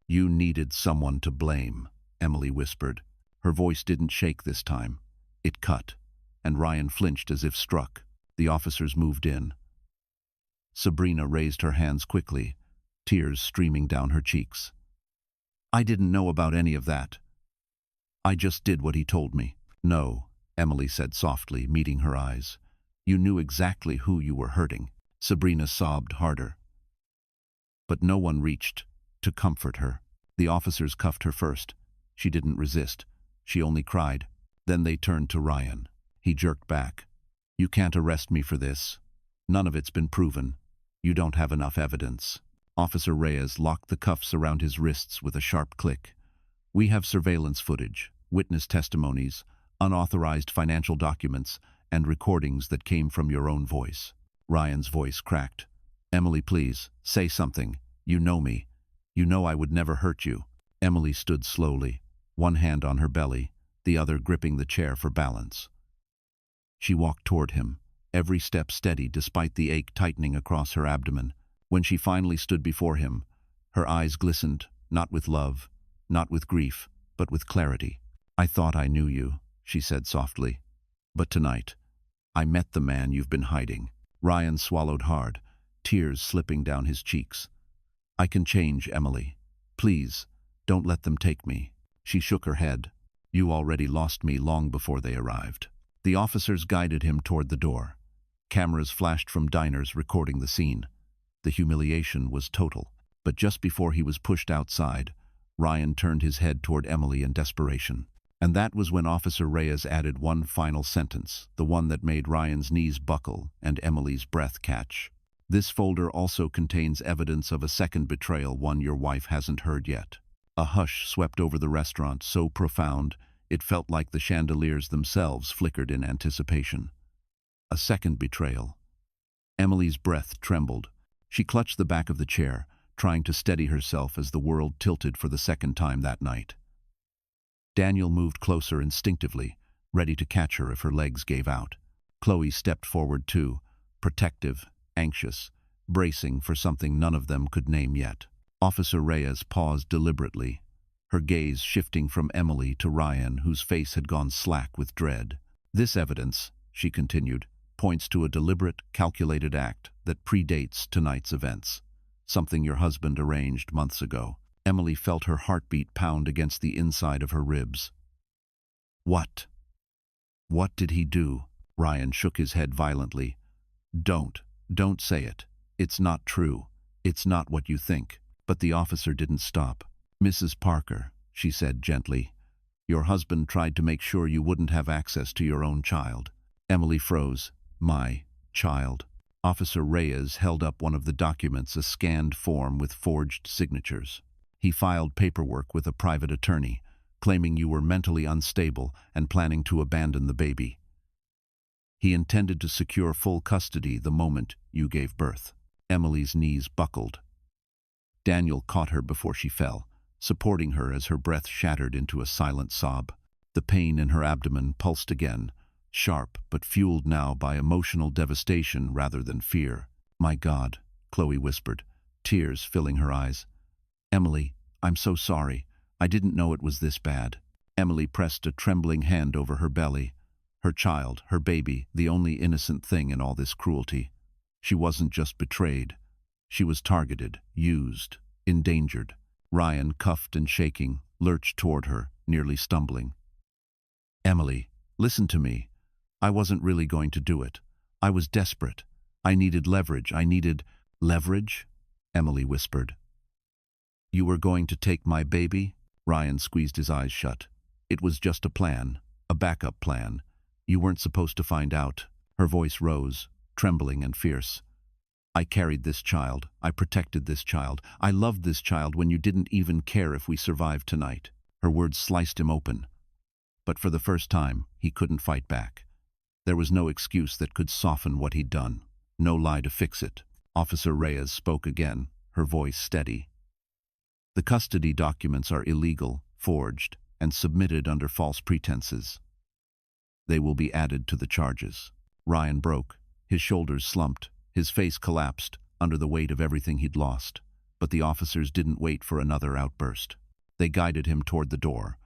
You needed someone to blame, Emily whispered. Her voice didn't shake this time. It cut, and Ryan flinched as if struck. The officers moved in. Sabrina raised her hands quickly, tears streaming down her cheeks. I didn't know about any of that. I just did what he told me. No, Emily said softly, meeting her eyes. You knew exactly who you were hurting. Sabrina sobbed harder. But no one reached to comfort her. The officers cuffed her first. She didn't resist. She only cried. Then they turned to Ryan. He jerked back. "You can't arrest me for this. None of it's been proven. You don't have enough evidence." Officer Reyes locked the cuffs around his wrists with a sharp click. "We have surveillance footage, witness testimonies, unauthorized financial documents, and recordings that came from your own voice." Ryan's voice cracked. "Emily, please, say something. You know me. You know I would never hurt you." Emily stood slowly, one hand on her belly, the other gripping the chair for balance. She walked toward him, every step steady despite the ache tightening across her abdomen. When she finally stood before him, her eyes glistened, not with love, not with grief, but with clarity. "I thought I knew you," she said softly. "But tonight, I met the man you've been hiding." Ryan swallowed hard, tears slipping down his cheeks. "I can change, Emily. Please, don't let them take me." She shook her head. "You already lost me long before they arrived." The officers guided him toward the door. Cameras flashed from diners recording the scene. The humiliation was total. But just before he was pushed outside, Ryan turned his head toward Emily in desperation. And that was when Officer Reyes added one final sentence, the one that made Ryan's knees buckle and Emily's breath catch. "This folder also contains evidence of a second betrayal, one your wife hasn't heard yet." A hush swept over the restaurant, so profound it felt like the chandeliers themselves flickered in anticipation. A second betrayal. Emily's breath trembled. She clutched the back of the chair, trying to steady herself as the world tilted for the second time that night. Daniel moved closer instinctively, ready to catch her if her legs gave out. Chloe stepped forward too, protective, anxious, bracing for something none of them could name yet. Officer Reyes paused deliberately, her gaze shifting from Emily to Ryan, whose face had gone slack with dread. "This evidence," she continued, "points to a deliberate, calculated act that predates tonight's events. Something your husband arranged months ago." Emily felt her heartbeat pound against the inside of her ribs. "What? What did he do?" Ryan shook his head violently. Don't say it. It's not true. It's not what you think." But the officer didn't stop. "Mrs. Parker," she said gently, "your husband tried to make sure you wouldn't have access to your own child." Emily froze. "My child?" Officer Reyes held up one of the documents, a scanned form with forged signatures. "He filed paperwork with a private attorney, claiming you were mentally unstable and planning to abandon the baby. He intended to secure full custody the moment you gave birth." Emily's knees buckled. Daniel caught her before she fell, supporting her as her breath shattered into a silent sob. The pain in her abdomen pulsed again, sharp but fueled now by emotional devastation rather than fear. "My God," Chloe whispered, tears filling her eyes. "Emily, I'm so sorry. I didn't know it was this bad." Emily pressed a trembling hand over her belly. Her child, her baby, the only innocent thing in all this cruelty. She wasn't just betrayed. She was targeted, used, endangered. Ryan, cuffed and shaking, lurched toward her, nearly stumbling. "Emily, listen to me. I wasn't really going to do it. I was desperate. I needed leverage. I needed..." "Leverage?" Emily whispered. "You were going to take my baby?" Ryan squeezed his eyes shut. "It was just a plan, a backup plan. You weren't supposed to find out." Her voice rose, trembling and fierce. "I carried this child. I protected this child. I loved this child when you didn't even care if we survived tonight." Her words sliced him open. But for the first time, he couldn't fight back. There was no excuse that could soften what he'd done. No lie to fix it. Officer Reyes spoke again, her voice steady. "The custody documents are illegal, forged, and submitted under false pretenses. They will be added to the charges." Ryan broke. His shoulders slumped. His face collapsed under the weight of everything he'd lost. But the officers didn't wait for another outburst. They guided him toward the door,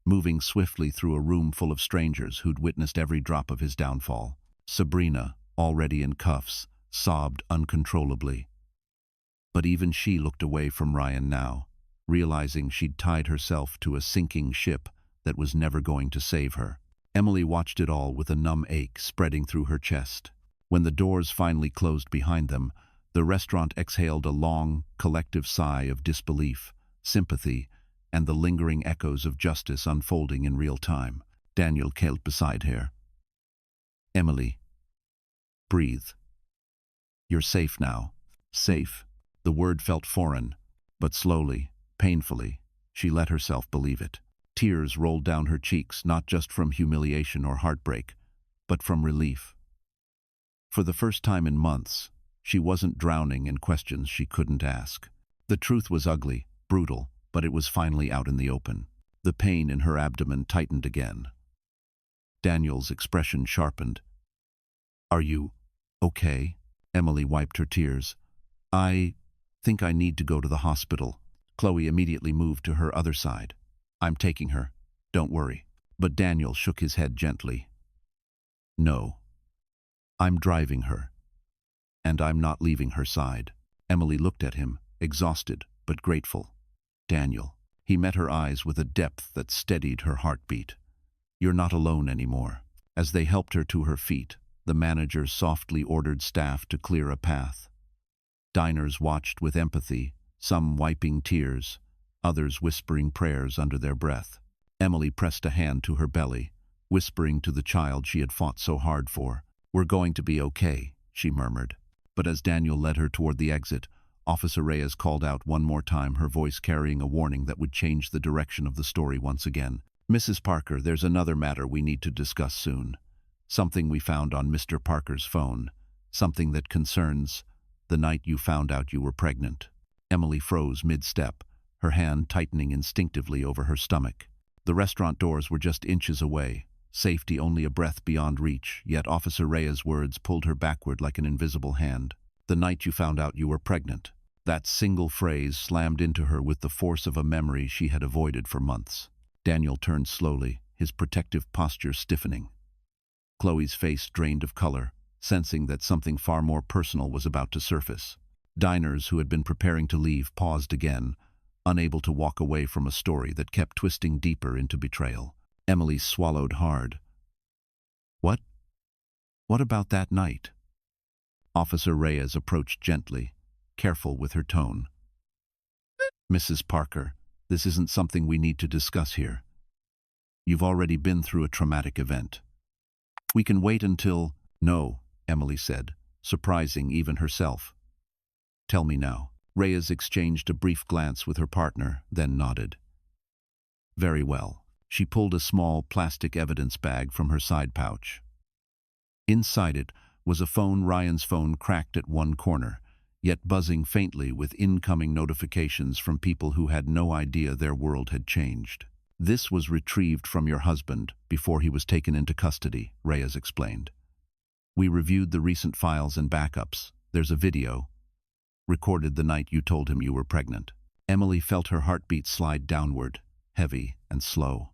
moving swiftly through a room full of strangers who'd witnessed every drop of his downfall. Sabrina, already in cuffs, sobbed uncontrollably. But even she looked away from Ryan now, realizing she'd tied herself to a sinking ship that was never going to save her. Emily watched it all with a numb ache spreading through her chest. When the doors finally closed behind them, the restaurant exhaled a long, collective sigh of disbelief, sympathy, and the lingering echoes of justice unfolding in real time. Daniel knelt beside her. "Emily, breathe. You're safe now." Safe. The word felt foreign, but slowly, painfully, she let herself believe it. Tears rolled down her cheeks, not just from humiliation or heartbreak, but from relief. For the first time in months, she wasn't drowning in questions she couldn't ask. The truth was ugly, brutal, but it was finally out in the open. The pain in her abdomen tightened again. Daniel's expression sharpened. "Are you okay?" Emily wiped her tears. "I think I need to go to the hospital." Chloe immediately moved to her other side. "I'm taking her. Don't worry." But Daniel shook his head gently. "No. I'm driving her. And I'm not leaving her side." Emily looked at him, exhausted but grateful. "Daniel." He met her eyes with a depth that steadied her heartbeat. "You're not alone anymore." As they helped her to her feet, the manager softly ordered staff to clear a path. Diners watched with empathy, some wiping tears, others whispering prayers under their breath. Emily pressed a hand to her belly, whispering to the child she had fought so hard for. "We're going to be okay," she murmured. But as Daniel led her toward the exit, Officer Reyes called out one more time, her voice carrying a warning that would change the direction of the story once again. "Mrs. Parker, there's another matter we need to discuss soon. Something we found on Mr. Parker's phone. Something that concerns the night you found out you were pregnant." Emily froze mid-step, her hand tightening instinctively over her stomach. The restaurant doors were just inches away, safety only a breath beyond reach, yet Officer Reyes' words pulled her backward like an invisible hand. "The night you found out you were pregnant." That single phrase slammed into her with the force of a memory she had avoided for months. Daniel turned slowly, his protective posture stiffening. Chloe's face drained of color, sensing that something far more personal was about to surface. Diners who had been preparing to leave paused again, unable to walk away from a story that kept twisting deeper into betrayal. Emily swallowed hard. "What? What about that night?" Officer Reyes approached gently, careful with her tone. "Mrs. Parker, this isn't something we need to discuss here. You've already been through a traumatic event. We can wait until—" "No," Emily said, surprising even herself. "Tell me now." Reyes exchanged a brief glance with her partner, then nodded. "Very well." She pulled a small plastic evidence bag from her side pouch. Inside it was a phone, Ryan's phone, cracked at one corner, yet buzzing faintly with incoming notifications from people who had no idea their world had changed. "This was retrieved from your husband before he was taken into custody," Reyes explained. "We reviewed the recent files and backups. There's a video recorded the night you told him you were pregnant." Emily felt her heartbeat slide downward, heavy and slow.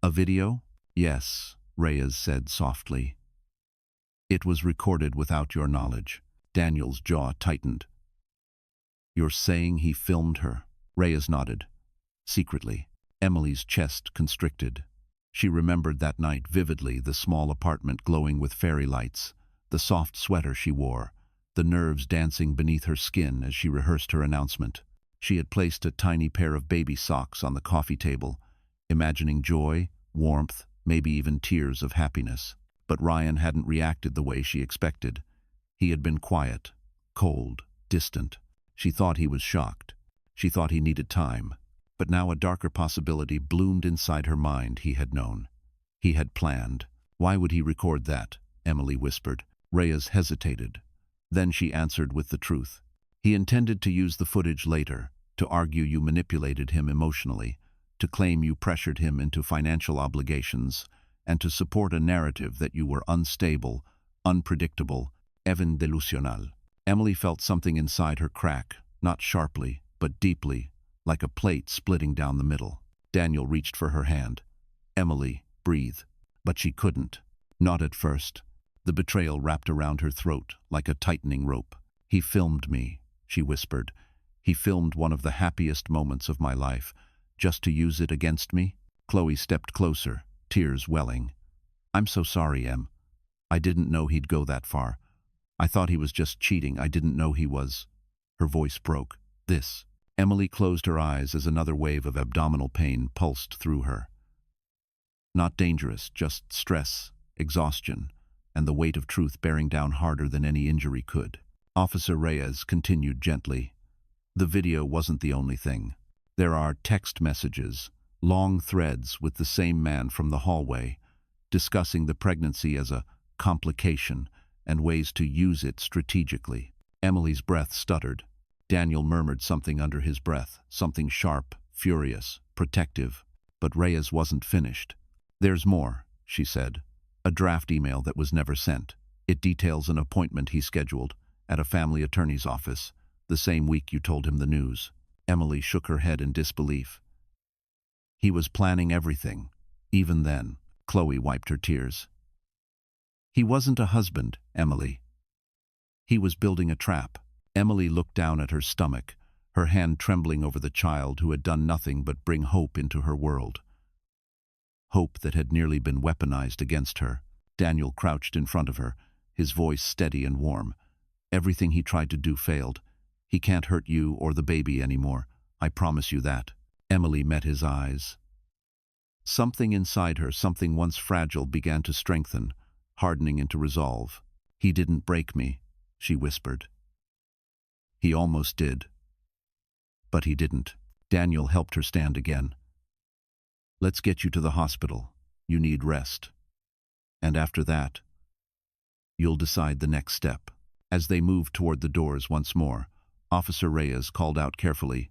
"A video?" "Yes," Reyes said softly. "It was recorded without your knowledge." Daniel's jaw tightened. "You're saying he filmed her?" Reyes nodded. "Secretly." Emily's chest constricted. She remembered that night vividly, the small apartment glowing with fairy lights, the soft sweater she wore, the nerves dancing beneath her skin as she rehearsed her announcement. She had placed a tiny pair of baby socks on the coffee table, imagining joy, warmth, maybe even tears of happiness. But Ryan hadn't reacted the way she expected. He had been quiet, cold, distant. She thought he was shocked. She thought he needed time. But now a darker possibility bloomed inside her mind. He had known. He had planned. "Why would he record that?" Emily whispered. Reyes hesitated. Then she answered with the truth. "He intended to use the footage later, to argue you manipulated him emotionally, to claim you pressured him into financial obligations, and to support a narrative that you were unstable, unpredictable, even delusional." Emily felt something inside her crack, not sharply, but deeply, like a plate splitting down the middle. Daniel reached for her hand. "Emily, breathe." But she couldn't. Not at first. The betrayal wrapped around her throat like a tightening rope. "He filmed me," she whispered. "He filmed one of the happiest moments of my life, just to use it against me." Chloe stepped closer, tears welling. "I'm so sorry, Em. I didn't know he'd go that far. I thought he was just cheating. I didn't know he was." Her voice broke. "This." Emily closed her eyes as another wave of abdominal pain pulsed through her. Not dangerous, just stress, exhaustion, and the weight of truth bearing down harder than any injury could. Officer Reyes continued gently. "The video wasn't the only thing. There are text messages, long threads with the same man from the hallway, discussing the pregnancy as a complication and ways to use it strategically." Emily's breath stuttered. Daniel murmured something under his breath, something sharp, furious, protective, but Reyes wasn't finished. "There's more," she said. "A draft email that was never sent. It details an appointment he scheduled at a family attorney's office the same week you told him the news." Emily shook her head in disbelief. "He was planning everything. Even then." Chloe wiped her tears. "He wasn't a husband, Emily. He was building a trap." Emily looked down at her stomach, her hand trembling over the child who had done nothing but bring hope into her world. Hope that had nearly been weaponized against her. Daniel crouched in front of her, his voice steady and warm. "Everything he tried to do failed. He can't hurt you or the baby anymore. I promise you that." Emily met his eyes. Something inside her, something once fragile, began to strengthen, hardening into resolve. "He didn't break me," she whispered. "He almost did. But he didn't." Daniel helped her stand again. "Let's get you to the hospital. You need rest. And after that, you'll decide the next step." As they moved toward the doors once more, Officer Reyes called out carefully,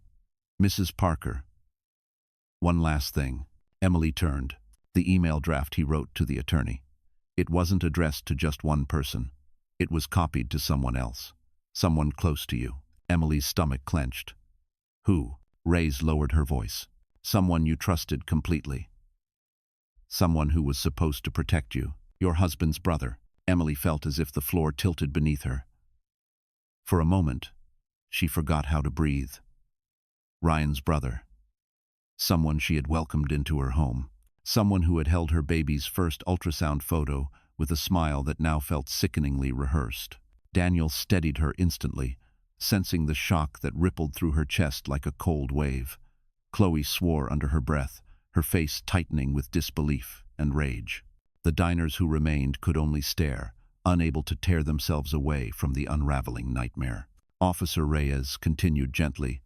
"Mrs. Parker." "One last thing." Emily turned. The email draft he wrote to the attorney. It wasn't addressed to just one person. It was copied to someone else. Someone close to you. Emily's stomach clenched. "Who?" Reyes lowered her voice. "Someone you trusted completely. Someone who was supposed to protect you. Your husband's brother." Emily felt as if the floor tilted beneath her. For a moment, she forgot how to breathe. Ryan's brother. Someone she had welcomed into her home. Someone who had held her baby's first ultrasound photo with a smile that now felt sickeningly rehearsed. Daniel steadied her instantly, sensing the shock that rippled through her chest like a cold wave. Chloe swore under her breath, her face tightening with disbelief and rage. The diners who remained could only stare, unable to tear themselves away from the unraveling nightmare. Officer Reyes continued gently.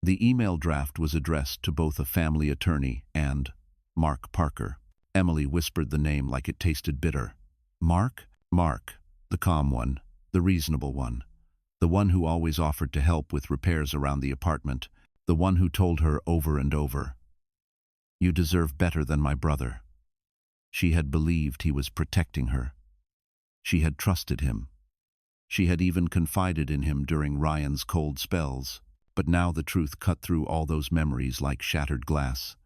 The email draft was addressed to both a family attorney and Mark Parker. Emily whispered the name like it tasted bitter. "Mark?" "Mark, the calm one, the reasonable one. The one who always offered to help with repairs around the apartment. The one who told her over and over, 'You deserve better than my brother.' She had believed he was protecting her. She had trusted him. She had even confided in him during Ryan's cold spells. But now the truth cut through all those memories like shattered glass.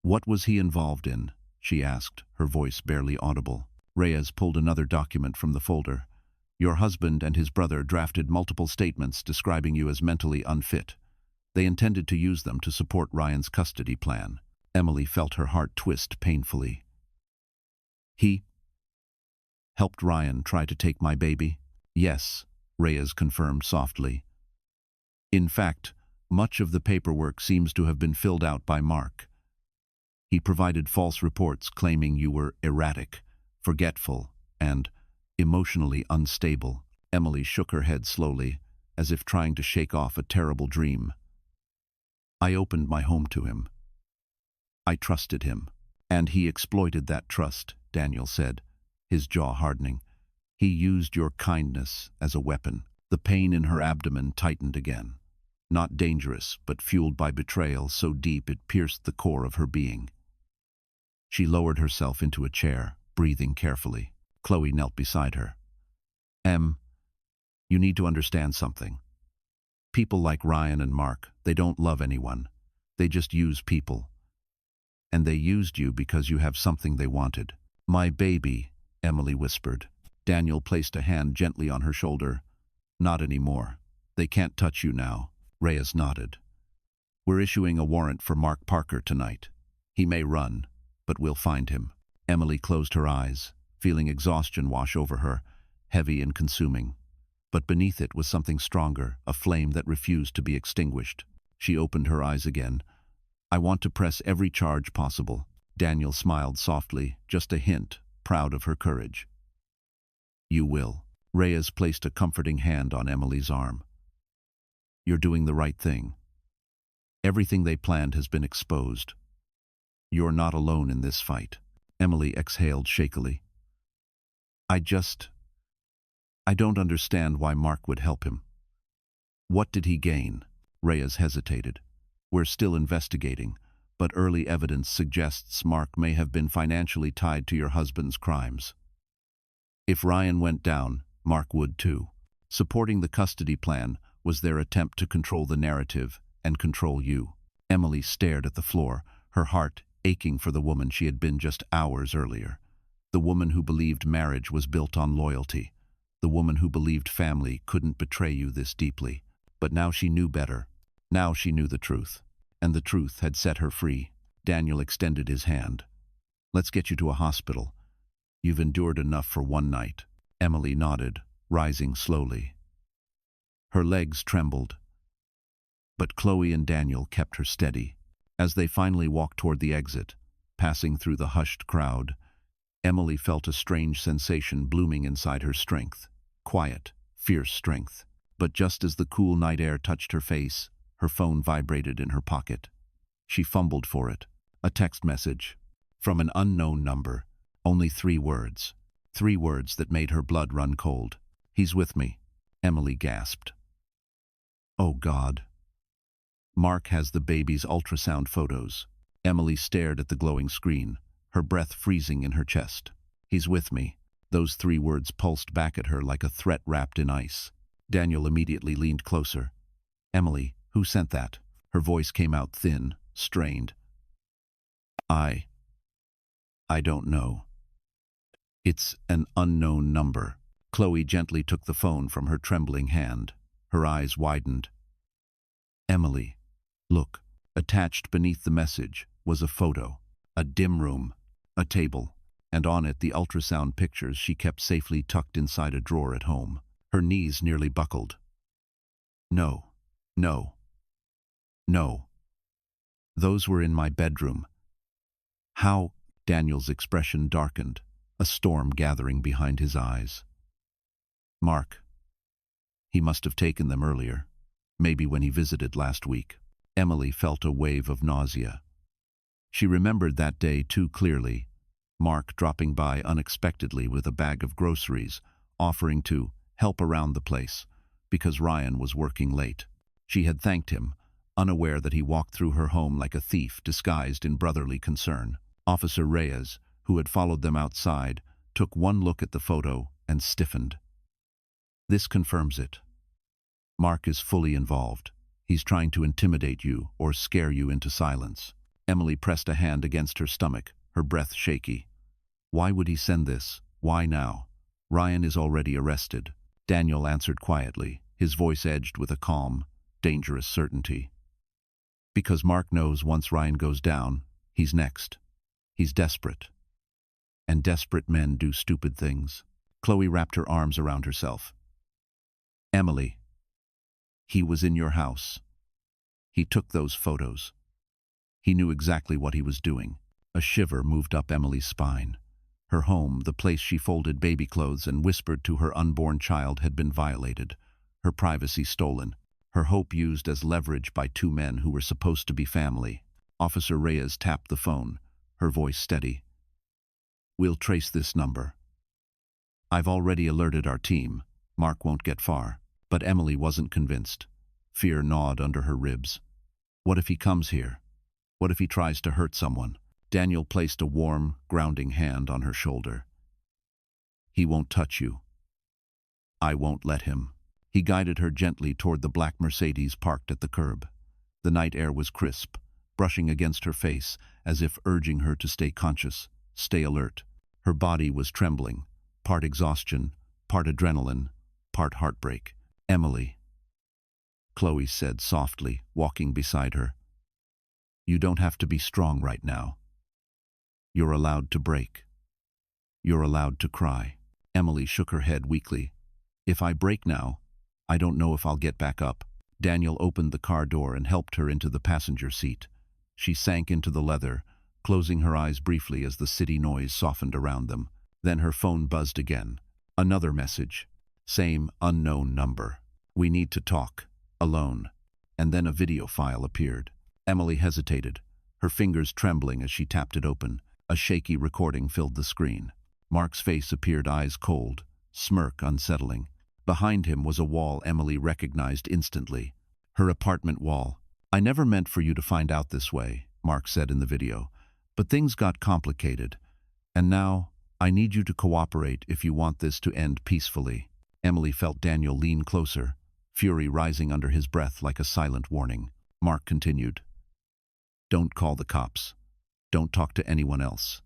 "What was he involved in?" she asked, her voice barely audible. Reyes pulled another document from the folder. "Your husband and his brother drafted multiple statements describing you as mentally unfit. They intended to use them to support Ryan's custody plan." Emily felt her heart twist painfully. "He helped Ryan try to take my baby?" "Yes," Reyes confirmed softly. "In fact, much of the paperwork seems to have been filled out by Mark. He provided false reports claiming you were erratic, forgetful, and emotionally unstable." Emily shook her head slowly, as if trying to shake off a terrible dream. "I opened my home to him. I trusted him. And he exploited that trust," Daniel said, his jaw hardening. "He used your kindness as a weapon." The pain in her abdomen tightened again. Not dangerous, but fueled by betrayal so deep it pierced the core of her being. She lowered herself into a chair, breathing carefully. Chloe knelt beside her. You need to understand something. People like Ryan and Mark, they don't love anyone. They just use people. And they used you because you have something they wanted." "My baby," Emily whispered. Daniel placed a hand gently on her shoulder. "Not anymore. They can't touch you now." Reyes nodded. "We're issuing a warrant for Mark Parker tonight. He may run, but we'll find him." Emily closed her eyes, feeling exhaustion wash over her, heavy and consuming. But beneath it was something stronger, a flame that refused to be extinguished. She opened her eyes again. "I want to press every charge possible." Daniel smiled softly, just a hint, proud of her courage. "You will." Reyes placed a comforting hand on Emily's arm. "You're doing the right thing. Everything they planned has been exposed. You're not alone in this fight." Emily exhaled shakily. I don't understand why Mark would help him." "What did he gain?" Reyes hesitated. "We're still investigating, but early evidence suggests Mark may have been financially tied to your husband's crimes. If Ryan went down, Mark would too. Supporting the custody plan was their attempt to control the narrative and control you." Emily stared at the floor, her heart aching for the woman she had been just hours earlier. The woman who believed marriage was built on loyalty. The woman who believed family couldn't betray you this deeply. But now she knew better. Now she knew the truth. And the truth had set her free. Daniel extended his hand. "Let's get you to a hospital. You've endured enough for one night." Emily nodded, rising slowly. Her legs trembled, but Chloe and Daniel kept her steady. As they finally walked toward the exit, passing through the hushed crowd, Emily felt a strange sensation blooming inside her strength. Quiet, fierce strength. But just as the cool night air touched her face, her phone vibrated in her pocket. She fumbled for it. A text message. From an unknown number. Only 3 words. 3 words that made her blood run cold. "He's with me," Emily gasped. "Oh God." "Mark has the baby's ultrasound photos." Emily stared at the glowing screen, her breath freezing in her chest. "He's with me." Those 3 words pulsed back at her like a threat wrapped in ice. Daniel immediately leaned closer. "Emily, who sent that?" Her voice came out thin, strained. I don't know. It's an unknown number." Chloe gently took the phone from her trembling hand. Her eyes widened. "Emily, look." Attached beneath the message was a photo. A dim room, a table, and on it the ultrasound pictures she kept safely tucked inside a drawer at home. Her knees nearly buckled. "No, no, no. Those were in my bedroom." "How?" Daniel's expression darkened, a storm gathering behind his eyes. "Mark. He must have taken them earlier, maybe when he visited last week." Emily felt a wave of nausea. She remembered that day too clearly, Mark dropping by unexpectedly with a bag of groceries, offering to help around the place, because Ryan was working late. She had thanked him, unaware that he walked through her home like a thief disguised in brotherly concern. Officer Reyes, who had followed them outside, took one look at the photo and stiffened. "This confirms it. Mark is fully involved. He's trying to intimidate you or scare you into silence." Emily pressed a hand against her stomach, her breath shaky. "Why would he send this? Why now? Ryan is already arrested." Daniel answered quietly, his voice edged with a calm, dangerous certainty. "Because Mark knows once Ryan goes down, he's next. He's desperate. And desperate men do stupid things." Chloe wrapped her arms around herself. "Emily, he was in your house. He took those photos. He knew exactly what he was doing." A shiver moved up Emily's spine. Her home, the place she folded baby clothes and whispered to her unborn child, had been violated, her privacy stolen, her hope used as leverage by 2 men who were supposed to be family. Officer Reyes tapped the phone, her voice steady. "We'll trace this number. I've already alerted our team. Mark won't get far." But Emily wasn't convinced. Fear gnawed under her ribs. What if he comes here? What if he tries to hurt someone? Daniel placed a warm, grounding hand on her shoulder. "He won't touch you. I won't let him." He guided her gently toward the black Mercedes parked at the curb. The night air was crisp, brushing against her face, as if urging her to stay conscious, stay alert. Her body was trembling, part exhaustion, part adrenaline, part heartbreak. "Emily," Chloe said softly, walking beside her. "You don't have to be strong right now. You're allowed to break." You're allowed to cry. Emily shook her head weakly. If I break now, I don't know if I'll get back up. Daniel opened the car door and helped her into the passenger seat. She sank into the leather, closing her eyes briefly as the city noise softened around them. Then her phone buzzed again. Another message. Same unknown number. We need to talk. Alone. And then a video file appeared. Emily hesitated, her fingers trembling as she tapped it open. A shaky recording filled the screen. Mark's face appeared eyes cold, smirk unsettling. Behind him was a wall Emily recognized instantly. Her apartment wall. I never meant for you to find out this way, Mark said in the video. But things got complicated. And now, I need you to cooperate if you want this to end peacefully. Emily felt Daniel lean closer, fury rising under his breath like a silent warning. Mark continued. Don't call the cops. Don't talk to anyone else.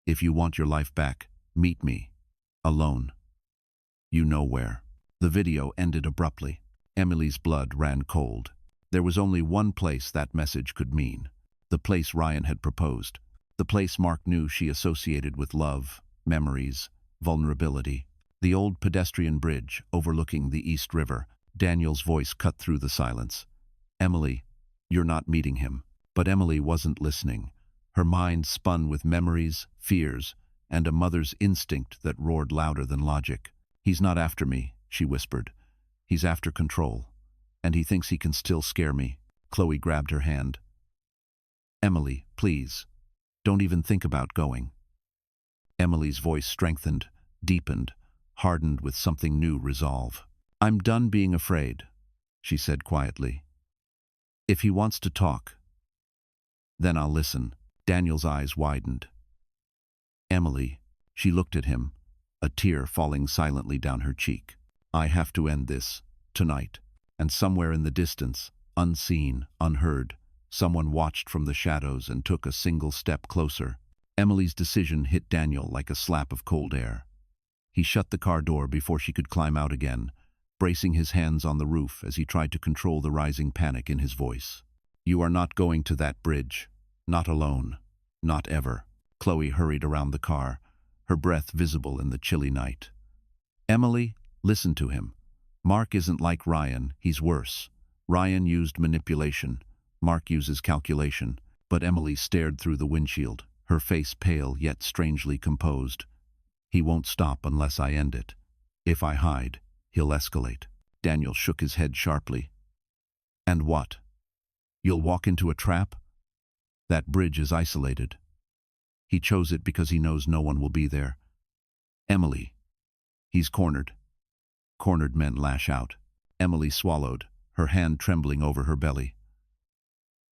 If you want your life back, meet me. Alone. You know where. The video ended abruptly. Emily's blood ran cold. There was only one place that message could mean. The place Ryan had proposed. The place Mark knew she associated with love, memories, vulnerability. The old pedestrian bridge overlooking the East River. Daniel's voice cut through the silence. Emily, you're not meeting him. But Emily wasn't listening. Her mind spun with memories, fears, and a mother's instinct that roared louder than logic. He's not after me, she whispered. He's after control. And he thinks he can still scare me. Chloe grabbed her hand. Emily, please. Don't even think about going. Emily's voice strengthened, deepened, hardened with something new resolve. I'm done being afraid, she said quietly. If he wants to talk, then I'll listen. Daniel's eyes widened. Emily, she looked at him, a tear falling silently down her cheek. I have to end this, tonight. And somewhere in the distance, unseen, unheard, someone watched from the shadows and took a single step closer. Emily's decision hit Daniel like a slap of cold air. He shut the car door before she could climb out again, bracing his hands on the roof as he tried to control the rising panic in his voice. You are not going to that bridge. Not alone. Not ever. Chloe hurried around the car, her breath visible in the chilly night. Emily, listen to him. Mark isn't like Ryan, he's worse. Ryan used manipulation. Mark uses calculation. But Emily stared through the windshield, her face pale yet strangely composed. He won't stop unless I end it. If I hide, he'll escalate. Daniel shook his head sharply. And what? You'll walk into a trap? That bridge is isolated. He chose it because he knows no one will be there. Emily. He's cornered. Cornered men lash out. Emily swallowed, her hand trembling over her belly.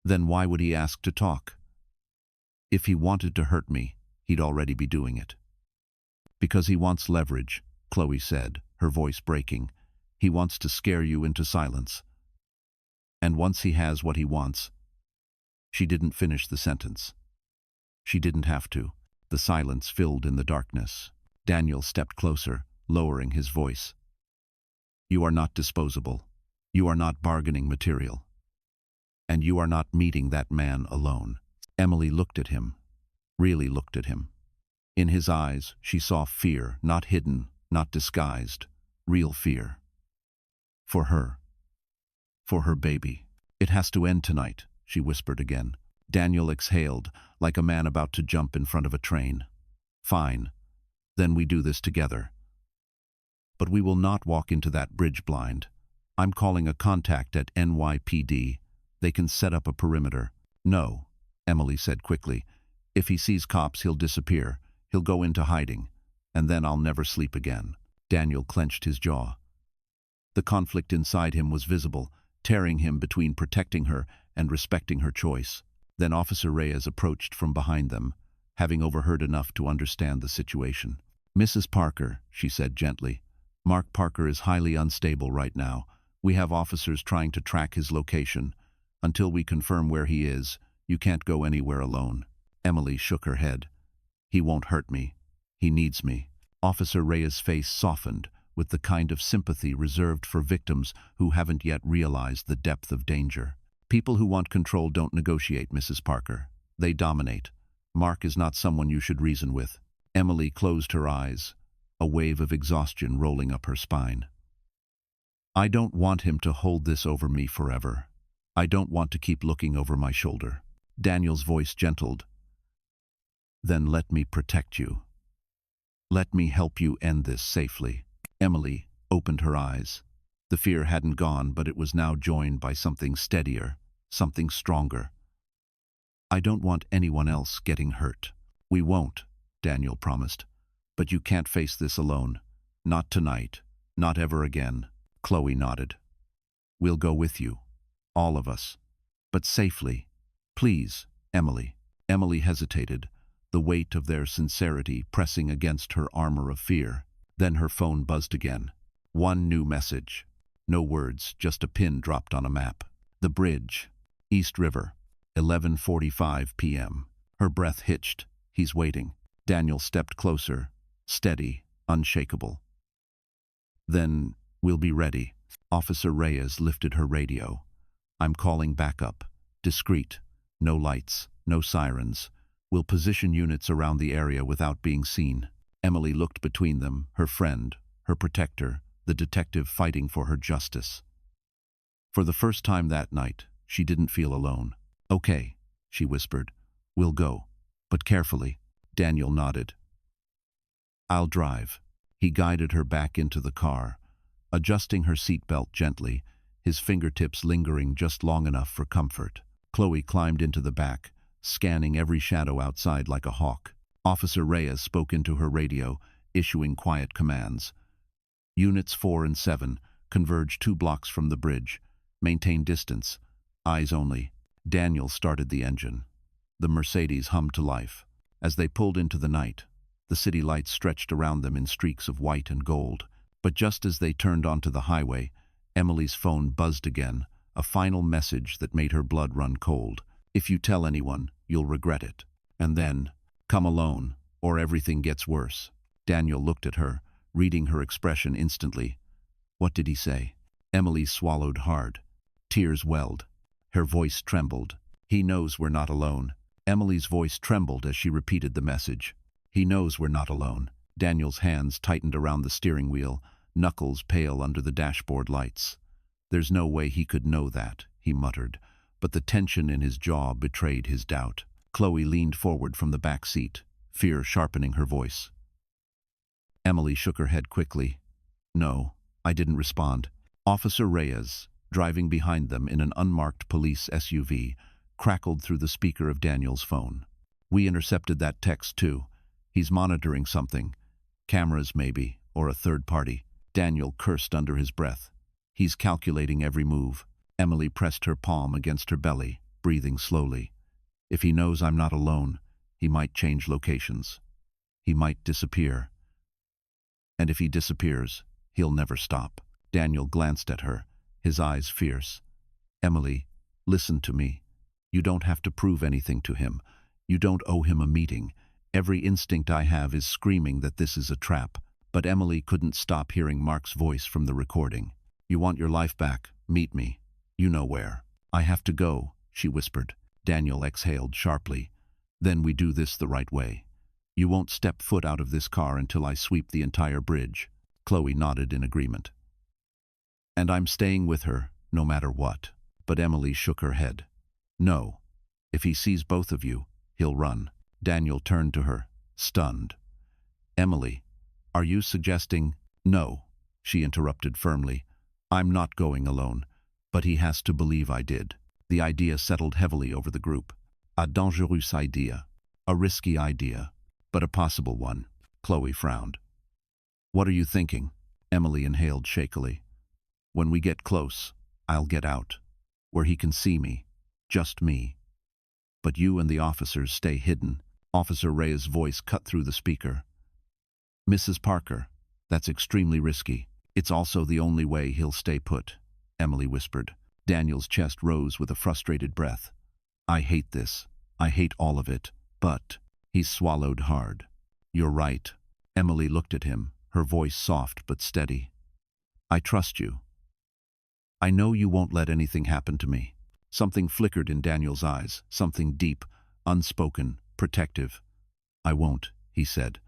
Then why would he ask to talk? If he wanted to hurt me, he'd already be doing it. Because he wants leverage, Chloe said, her voice breaking. He wants to scare you into silence. And once he has what he wants... She didn't finish the sentence. She didn't have to. The silence filled in the darkness. Daniel stepped closer, lowering his voice. You are not disposable. You are not bargaining material. And you are not meeting that man alone. Emily looked at him, really looked at him. In his eyes, she saw fear, not hidden, not disguised, real fear. For her. For her baby. It has to end tonight, she whispered again. Daniel exhaled, like a man about to jump in front of a train. Fine. Then we do this together. But we will not walk into that bridge blind. I'm calling a contact at NYPD. They can set up a perimeter. No, Emily said quickly. If he sees cops, he'll disappear. He'll go into hiding. And then I'll never sleep again. Daniel clenched his jaw. The conflict inside him was visible, tearing him between protecting her and respecting her choice. Then Officer Reyes approached from behind them, having overheard enough to understand the situation. Mrs. Parker, she said gently, Mark Parker is highly unstable right now. We have officers trying to track his location. Until we confirm where he is, you can't go anywhere alone. Emily shook her head. He won't hurt me. He needs me. Officer Reyes' face softened, with the kind of sympathy reserved for victims who haven't yet realized the depth of danger. People who want control don't negotiate, Mrs. Parker. They dominate. Mark is not someone you should reason with. Emily closed her eyes, a wave of exhaustion rolling up her spine. I don't want him to hold this over me forever. I don't want to keep looking over my shoulder. Daniel's voice gentled. Then let me protect you. Let me help you end this safely. Emily opened her eyes. The fear hadn't gone, but it was now joined by something steadier, something stronger. I don't want anyone else getting hurt. We won't, Daniel promised. But you can't face this alone. Not tonight. Not ever again. Chloe nodded. We'll go with you. All of us. But safely. Please, Emily. Emily hesitated, the weight of their sincerity pressing against her armor of fear. Then her phone buzzed again. One new message. No words, just a pin dropped on a map. The bridge. East River. 11:45 p.m. Her breath hitched. He's waiting. Daniel stepped closer, steady, unshakable. Then, we'll be ready. Officer Reyes lifted her radio. I'm calling backup. Discreet. No lights, no sirens. We'll position units around the area without being seen. Emily looked between them, her friend, her protector, the detective fighting for her justice. For the first time that night, she didn't feel alone. Okay, she whispered. We'll go. But carefully. Daniel nodded. I'll drive. He guided her back into the car, adjusting her seatbelt gently, his fingertips lingering just long enough for comfort. Chloe climbed into the back, scanning every shadow outside like a hawk. Officer Reyes spoke into her radio, issuing quiet commands. Units 4 and 7, converge 2 blocks from the bridge. Maintain distance. Eyes only. Daniel started the engine. The Mercedes hummed to life. As they pulled into the night, the city lights stretched around them in streaks of white and gold. But just as they turned onto the highway, Emily's phone buzzed again, a final message that made her blood run cold. If you tell anyone, you'll regret it. And then, come alone, or everything gets worse. Daniel looked at her, reading her expression instantly. What did he say? Emily swallowed hard. Tears welled. Her voice trembled. He knows we're not alone. Emily's voice trembled as she repeated the message. He knows we're not alone. Daniel's hands tightened around the steering wheel, knuckles pale under the dashboard lights. There's no way he could know that, he muttered, but the tension in his jaw betrayed his doubt. Chloe leaned forward from the back seat, fear sharpening her voice. Emily shook her head quickly. No, I didn't respond. Officer Reyes, driving behind them in an unmarked police SUV, crackled through the speaker of Daniel's phone. We intercepted that text too. He's monitoring something. Cameras maybe, or a third party. Daniel cursed under his breath. He's calculating every move. Emily pressed her palm against her belly, breathing slowly. If he knows I'm not alone, he might change locations. He might disappear. And if he disappears, he'll never stop. Daniel glanced at her, his eyes fierce. Emily, listen to me. You don't have to prove anything to him. You don't owe him a meeting. Every instinct I have is screaming that this is a trap. But Emily couldn't stop hearing Mark's voice from the recording. You want your life back? Meet me. You know where. I have to go, she whispered. Daniel exhaled sharply. Then we do this the right way. You won't step foot out of this car until I sweep the entire bridge. Chloe nodded in agreement. And I'm staying with her, no matter what. But Emily shook her head. No. If he sees both of you, he'll run. Daniel turned to her, stunned. Emily, are you suggesting? No, she interrupted firmly. I'm not going alone, but he has to believe I did. The idea settled heavily over the group. A dangerous idea. A risky idea, but a possible one. Chloe frowned. What are you thinking? Emily inhaled shakily. When we get close, I'll get out, where he can see me. Just me. But you and the officers stay hidden. Officer Reyes' voice cut through the speaker. Mrs. Parker, that's extremely risky. It's also the only way he'll stay put, Emily whispered. Daniel's chest rose with a frustrated breath. I hate this. I hate all of it. But he swallowed hard. You're right. Emily looked at him, her voice soft but steady. I trust you. I know you won't let anything happen to me. Something flickered in Daniel's eyes, something deep, unspoken, protective. I won't, he said.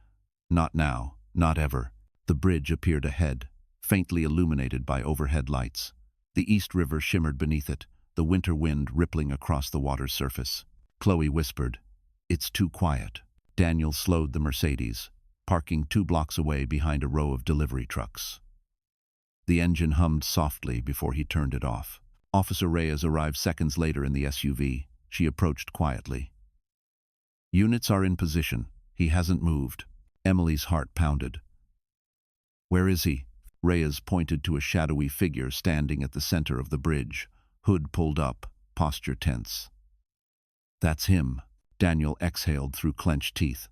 Not now, not ever. The bridge appeared ahead, faintly illuminated by overhead lights. The East River shimmered beneath it, the winter wind rippling across the water's surface. Chloe whispered, "It's too quiet." Daniel slowed the Mercedes, parking 2 blocks away behind a row of delivery trucks. The engine hummed softly before he turned it off. Officer Reyes arrived seconds later in the SUV. She approached quietly. "Units are in position. He hasn't moved." Emily's heart pounded. "Where is he?" Reyes pointed to a shadowy figure standing at the center of the bridge, hood pulled up, posture tense. "That's him." Daniel exhaled through clenched teeth.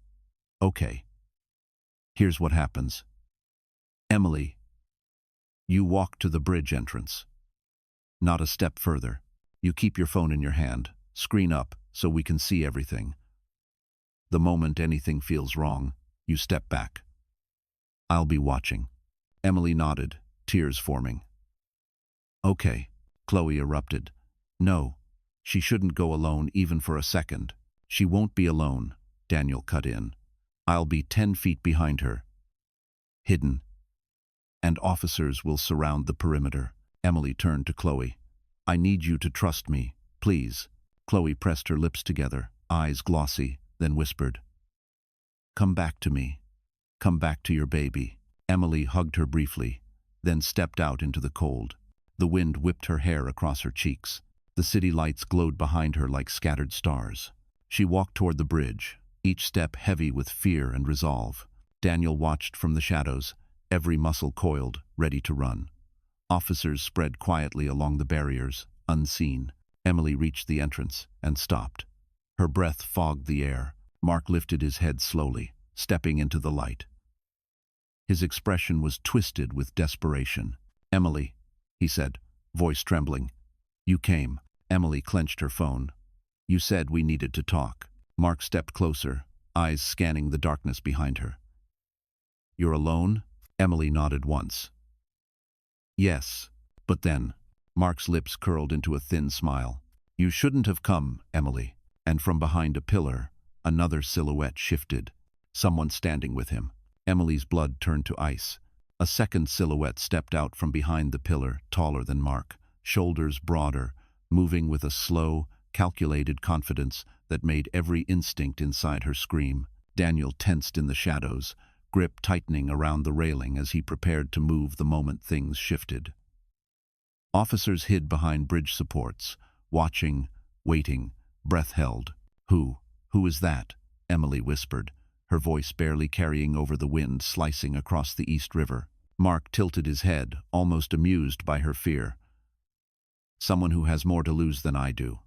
"Okay. Here's what happens. Emily, you walk to the bridge entrance. Not a step further. You keep your phone in your hand, screen up so we can see everything. The moment anything feels wrong, you step back. I'll be watching." Emily nodded, tears forming. "Okay," Chloe erupted. "No, she shouldn't go alone even for a second." "She won't be alone," Daniel cut in. "I'll be 10 feet behind her, hidden, and officers will surround the perimeter." Emily turned to Chloe. "I need you to trust me, please." Chloe pressed her lips together, eyes glossy, then whispered, "Come back to me. Come back to your baby." Emily hugged her briefly, then stepped out into the cold. The wind whipped her hair across her cheeks. The city lights glowed behind her like scattered stars. She walked toward the bridge, each step heavy with fear and resolve. Daniel watched from the shadows, every muscle coiled, ready to run. Officers spread quietly along the barriers, unseen. Emily reached the entrance and stopped. Her breath fogged the air. Mark lifted his head slowly, stepping into the light. His expression was twisted with desperation. "Emily," he said, voice trembling. "You came." Emily clenched her phone. "You said we needed to talk." Mark stepped closer, eyes scanning the darkness behind her. "You're alone?" Emily nodded once. "Yes, but then." Mark's lips curled into a thin smile. "You shouldn't have come, Emily." And from behind a pillar, another silhouette shifted, someone standing with him. Emily's blood turned to ice. A second silhouette stepped out from behind the pillar, taller than Mark, shoulders broader, moving with a slow, calculated confidence that made every instinct inside her scream. Daniel tensed in the shadows, grip tightening around the railing as he prepared to move the moment things shifted. Officers hid behind bridge supports, watching, waiting, breath held. Who is that?" Emily whispered, her voice barely carrying over the wind slicing across the East River. Mark tilted his head, almost amused by her fear. "Someone who has more to lose than I do.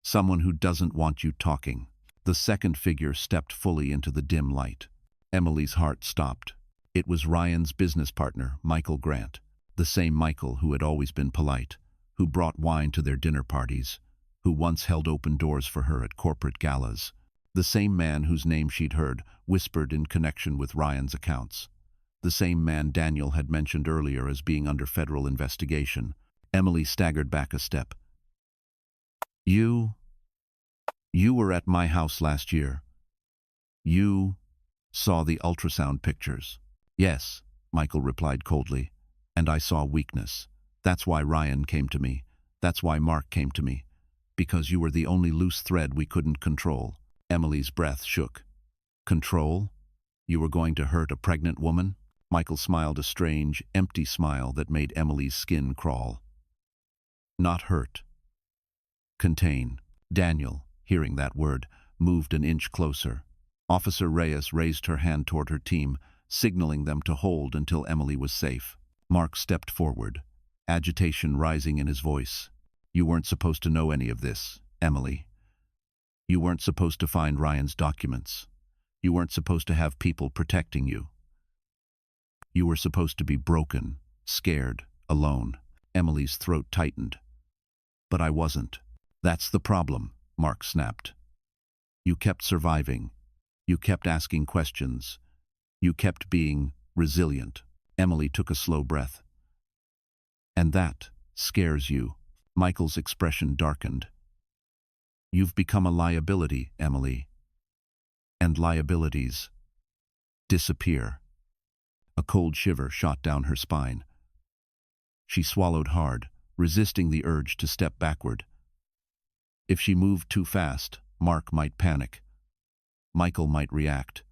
Someone who doesn't want you talking." The second figure stepped fully into the dim light. Emily's heart stopped. It was Ryan's business partner, Michael Grant, the same Michael who had always been polite, who brought wine to their dinner parties, who once held open doors for her at corporate galas. The same man whose name she'd heard, whispered in connection with Ryan's accounts. The same man Daniel had mentioned earlier as being under federal investigation. Emily staggered back a step. You were at my house last year. You saw the ultrasound pictures." "Yes," Michael replied coldly, "and I saw weakness. That's why Ryan came to me. That's why Mark came to me. Because you were the only loose thread we couldn't control." Emily's breath shook. "Control? You were going to hurt a pregnant woman?" Michael smiled a strange, empty smile that made Emily's skin crawl. "Not hurt. Contain." Daniel, hearing that word, moved an inch closer. Officer Reyes raised her hand toward her team, signaling them to hold until Emily was safe. Mark stepped forward, agitation rising in his voice. "You weren't supposed to know any of this, Emily. You weren't supposed to find Ryan's documents. You weren't supposed to have people protecting you. You were supposed to be broken, scared, alone." Emily's throat tightened. "But I wasn't." "That's the problem," Mark snapped. "You kept surviving. You kept asking questions. You kept being resilient." Emily took a slow breath. "And that scares you." Michael's expression darkened. "You've become a liability, Emily. And liabilities Disappear. A cold shiver shot down her spine. She swallowed hard, resisting the urge to step backward. If she moved too fast, Mark might panic. Michael might react.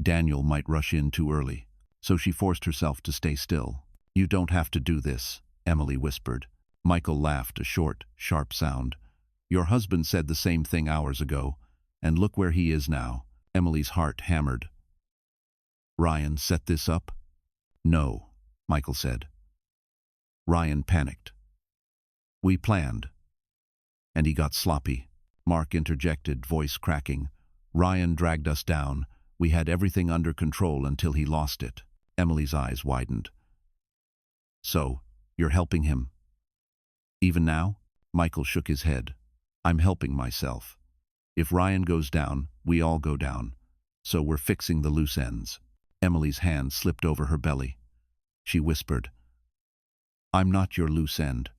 Daniel might rush in too early. So she forced herself to stay still. "You don't have to do this," Emily whispered. Michael laughed, a short, sharp sound. "Your husband said the same thing hours ago, and look where he is now." Emily's heart hammered. "Ryan set this up?" "No," Michael said. Ryan panicked. "We planned." "And he got sloppy," Mark interjected, voice cracking. "Ryan dragged us down. We had everything under control until he lost it." Emily's eyes widened. "So, you're helping him?" "Even now?" Michael shook his head. "I'm helping myself. If Ryan goes down, we all go down. So we're fixing the loose ends." Emily's hand slipped over her belly. She whispered, "I'm not your loose end.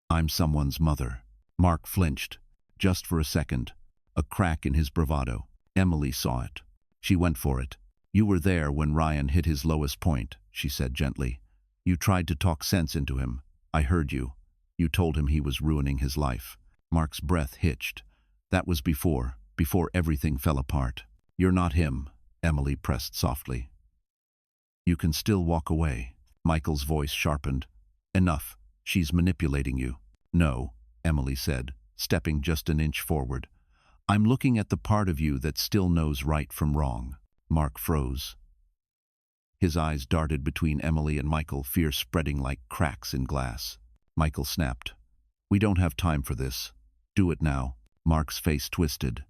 I'm someone's mother." Mark flinched, just for a second, a crack in his bravado. Emily saw it. She went for it. "You were there when Ryan hit his lowest point," she said gently. "You tried to talk sense into him. I heard you. You told him he was ruining his life." Mark's breath hitched. "That was before everything fell apart." "You're not him," Emily pressed softly. "You can still walk away." Michael's voice sharpened. "Enough. She's manipulating you." "No," Emily said, stepping just an inch forward. "I'm looking at the part of you that still knows right from wrong." Mark froze. His eyes darted between Emily and Michael, fear spreading like cracks in glass. Michael snapped, "We don't have time for this. Do it now." Mark's face twisted.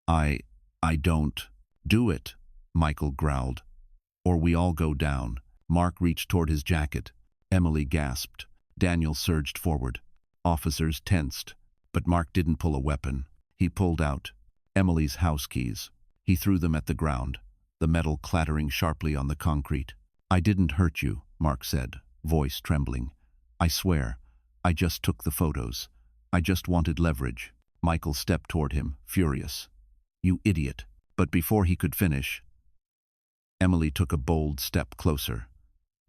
I don't." "Do it," Michael growled, "or we all go down." Mark reached toward his jacket. Emily gasped. Daniel surged forward. Officers tensed, but Mark didn't pull a weapon. He pulled out Emily's house keys. He threw them at the ground, the metal clattering sharply on the concrete. "I didn't hurt you," Mark said, voice trembling. "I swear, I just took the photos. I just wanted leverage." Michael stepped toward him, furious. "You idiot." But before he could finish, Emily took a bold step closer.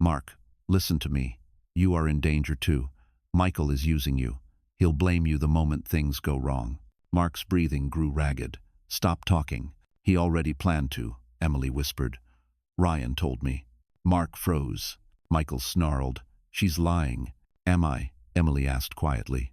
"Mark, listen to me. You are in danger too. Michael is using you. He'll blame you the moment things go wrong." Mark's breathing grew ragged. "Stop talking. He already planned to," Emily whispered. "Ryan told me." Mark froze. Michael snarled, "She's lying." "Am I?" Emily asked quietly.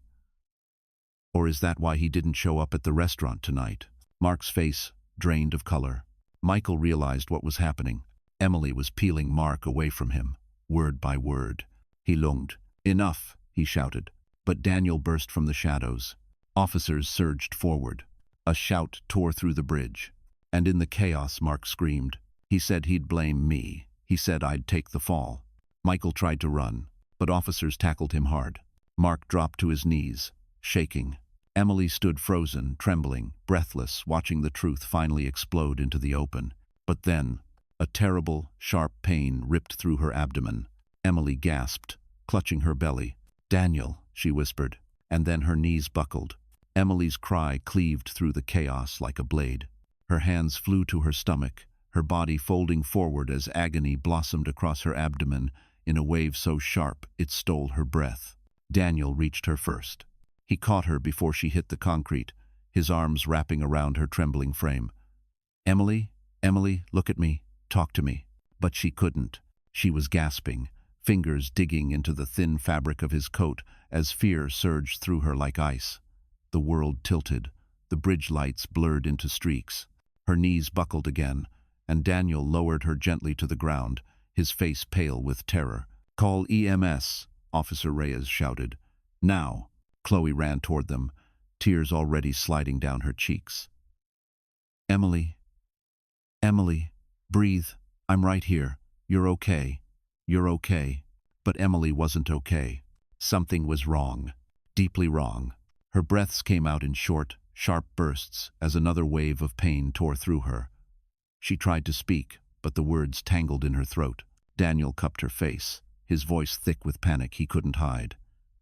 "Or is that why he didn't show up at the restaurant tonight?" Mark's face drained of color. Michael realized what was happening. Emily was peeling Mark away from him, word by word. He lunged. "Enough," he shouted. But Daniel burst from the shadows. Officers surged forward. A shout tore through the bridge. And in the chaos, Mark screamed. "He said he'd blame me. He said I'd take the fall." Michael tried to run, but officers tackled him hard. Mark dropped to his knees, shaking. Emily stood frozen, trembling, breathless, watching the truth finally explode into the open. But then, a terrible, sharp pain ripped through her abdomen. Emily gasped, clutching her belly. "Daniel," she whispered, and then her knees buckled. Emily's cry cleaved through the chaos like a blade. Her hands flew to her stomach, her body folding forward as agony blossomed across her abdomen in a wave so sharp it stole her breath. Daniel reached her first. He caught her before she hit the concrete, his arms wrapping around her trembling frame. "Emily, Emily, look at me, talk to me." But she couldn't. She was gasping, fingers digging into the thin fabric of his coat as fear surged through her like ice. The world tilted, the bridge lights blurred into streaks. Her knees buckled again, and Daniel lowered her gently to the ground, his face pale with terror. "Call EMS," Officer Reyes shouted. "Now." Chloe ran toward them, tears already sliding down her cheeks. "Emily, Emily, breathe. I'm right here. You're okay. You're okay." But Emily wasn't okay. Something was wrong, deeply wrong. Her breaths came out in short, sharp bursts as another wave of pain tore through her. She tried to speak, but the words tangled in her throat. Daniel cupped her face, his voice thick with panic he couldn't hide.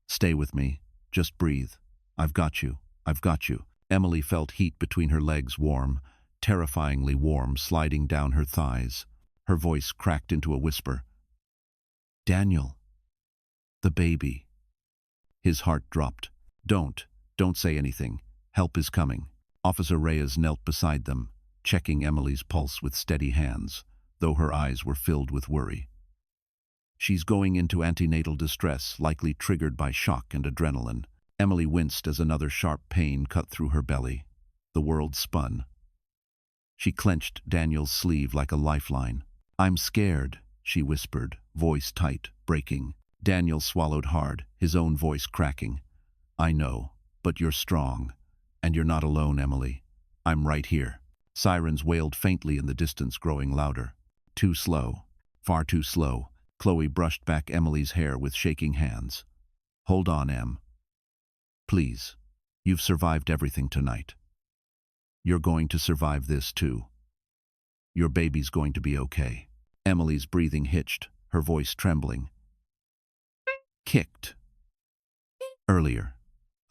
"Stay with me. Just breathe. I've got you. I've got you." Emily felt heat between her legs, warm, terrifyingly warm, sliding down her thighs. Her voice cracked into a whisper. "Daniel, the baby." His heart dropped. Don't say anything. Help is coming." Officer Reyes knelt beside them, checking Emily's pulse with steady hands, though her eyes were filled with worry. "She's going into antenatal distress, likely triggered by shock and adrenaline." Emily winced as another sharp pain cut through her belly. The world spun. She clenched Daniel's sleeve like a lifeline. "I'm scared," she whispered, voice tight, breaking. Daniel swallowed hard, his own voice cracking. "I know, but you're strong. And you're not alone, Emily. I'm right here." Sirens wailed faintly in the distance, growing louder. Too slow. Far too slow. Chloe brushed back Emily's hair with shaking hands. "Hold on, Em. Please. You've survived everything tonight. You're going to survive this, too. Your baby's going to be okay." Emily's breathing hitched, her voice trembling. "Kicked. Earlier.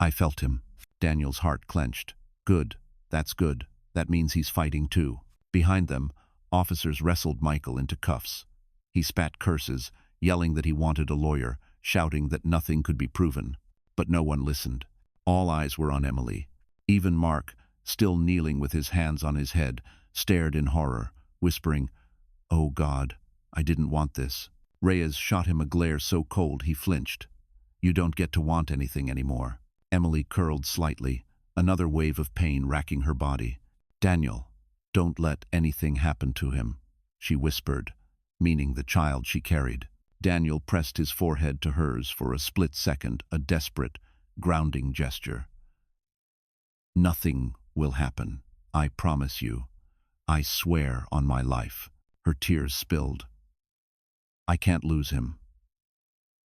I felt him." Daniel's heart clenched. "Good. That's good. That means he's fighting too." Behind them, officers wrestled Michael into cuffs. He spat curses, yelling that he wanted a lawyer, shouting that nothing could be proven. But no one listened. All eyes were on Emily. Even Mark, still kneeling with his hands on his head, stared in horror, whispering, "Oh God, I didn't want this." Reyes shot him a glare so cold he flinched. "You don't get to want anything anymore." Emily curled slightly, another wave of pain racking her body. "Daniel, don't let anything happen to him," she whispered, meaning the child she carried. Daniel pressed his forehead to hers for a split second, a desperate, grounding gesture. "Nothing will happen. I promise you. I swear on my life." Her tears spilled. "I can't lose him.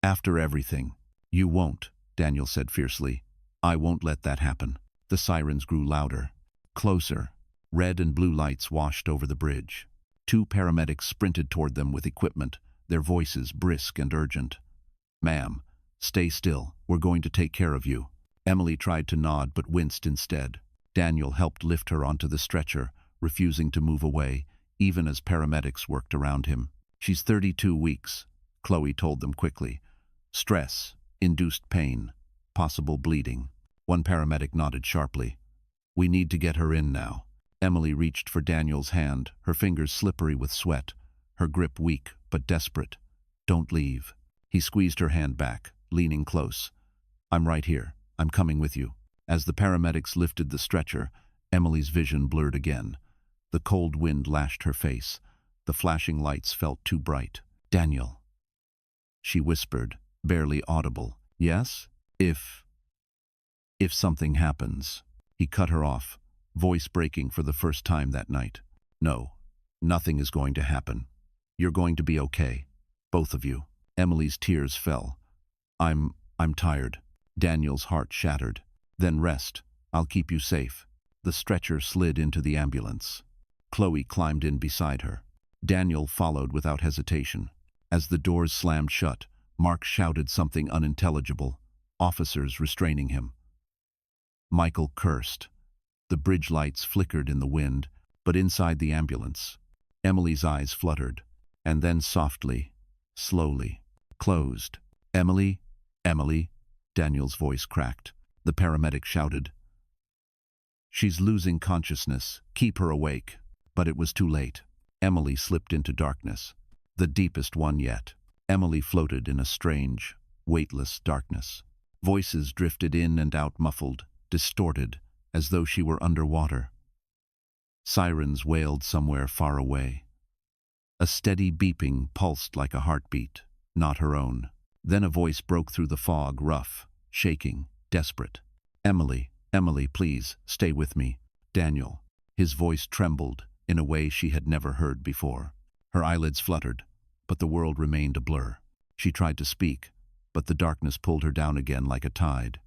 After everything." "You won't," Daniel said fiercely. "I won't let that happen." The sirens grew louder, closer. Red and blue lights washed over the bridge. 2 paramedics sprinted toward them with equipment, their voices brisk and urgent. "Ma'am, stay still. We're going to take care of you." Emily tried to nod but winced instead. Daniel helped lift her onto the stretcher, refusing to move away, even as paramedics worked around him. "She's 32 weeks, Chloe told them quickly. "Stress, induced pain, possible bleeding." One paramedic nodded sharply. "We need to get her in now." Emily reached for Daniel's hand, her fingers slippery with sweat, her grip weak but desperate. "Don't leave." He squeezed her hand back, leaning close. "I'm right here. I'm coming with you." As the paramedics lifted the stretcher, Emily's vision blurred again. The cold wind lashed her face. The flashing lights felt too bright. "Daniel," she whispered, barely audible. "Yes? If something happens." He cut her off, voice breaking for the first time that night. "No, nothing is going to happen. You're going to be okay. Both of you." Emily's tears fell. I'm tired." Daniel's heart shattered. "Then rest. I'll keep you safe." The stretcher slid into the ambulance. Chloe climbed in beside her. Daniel followed without hesitation. As the doors slammed shut, Mark shouted something unintelligible, officers restraining him. Michael cursed. The bridge lights flickered in the wind, but inside the ambulance, Emily's eyes fluttered, and then softly, slowly, closed. "Emily, Emily," Daniel's voice cracked. The paramedic shouted, "She's losing consciousness. Keep her awake." But it was too late. Emily slipped into darkness, the deepest one yet. Emily floated in a strange, weightless darkness. Voices drifted in and out, muffled, distorted, as though she were underwater. Sirens wailed somewhere far away. A steady beeping pulsed like a heartbeat, not her own. Then a voice broke through the fog, rough, shaking, desperate. "Emily, Emily, please, stay with me." "Daniel." His voice trembled in a way she had never heard before. Her eyelids fluttered, but the world remained a blur. She tried to speak, but the darkness pulled her down again like a tide.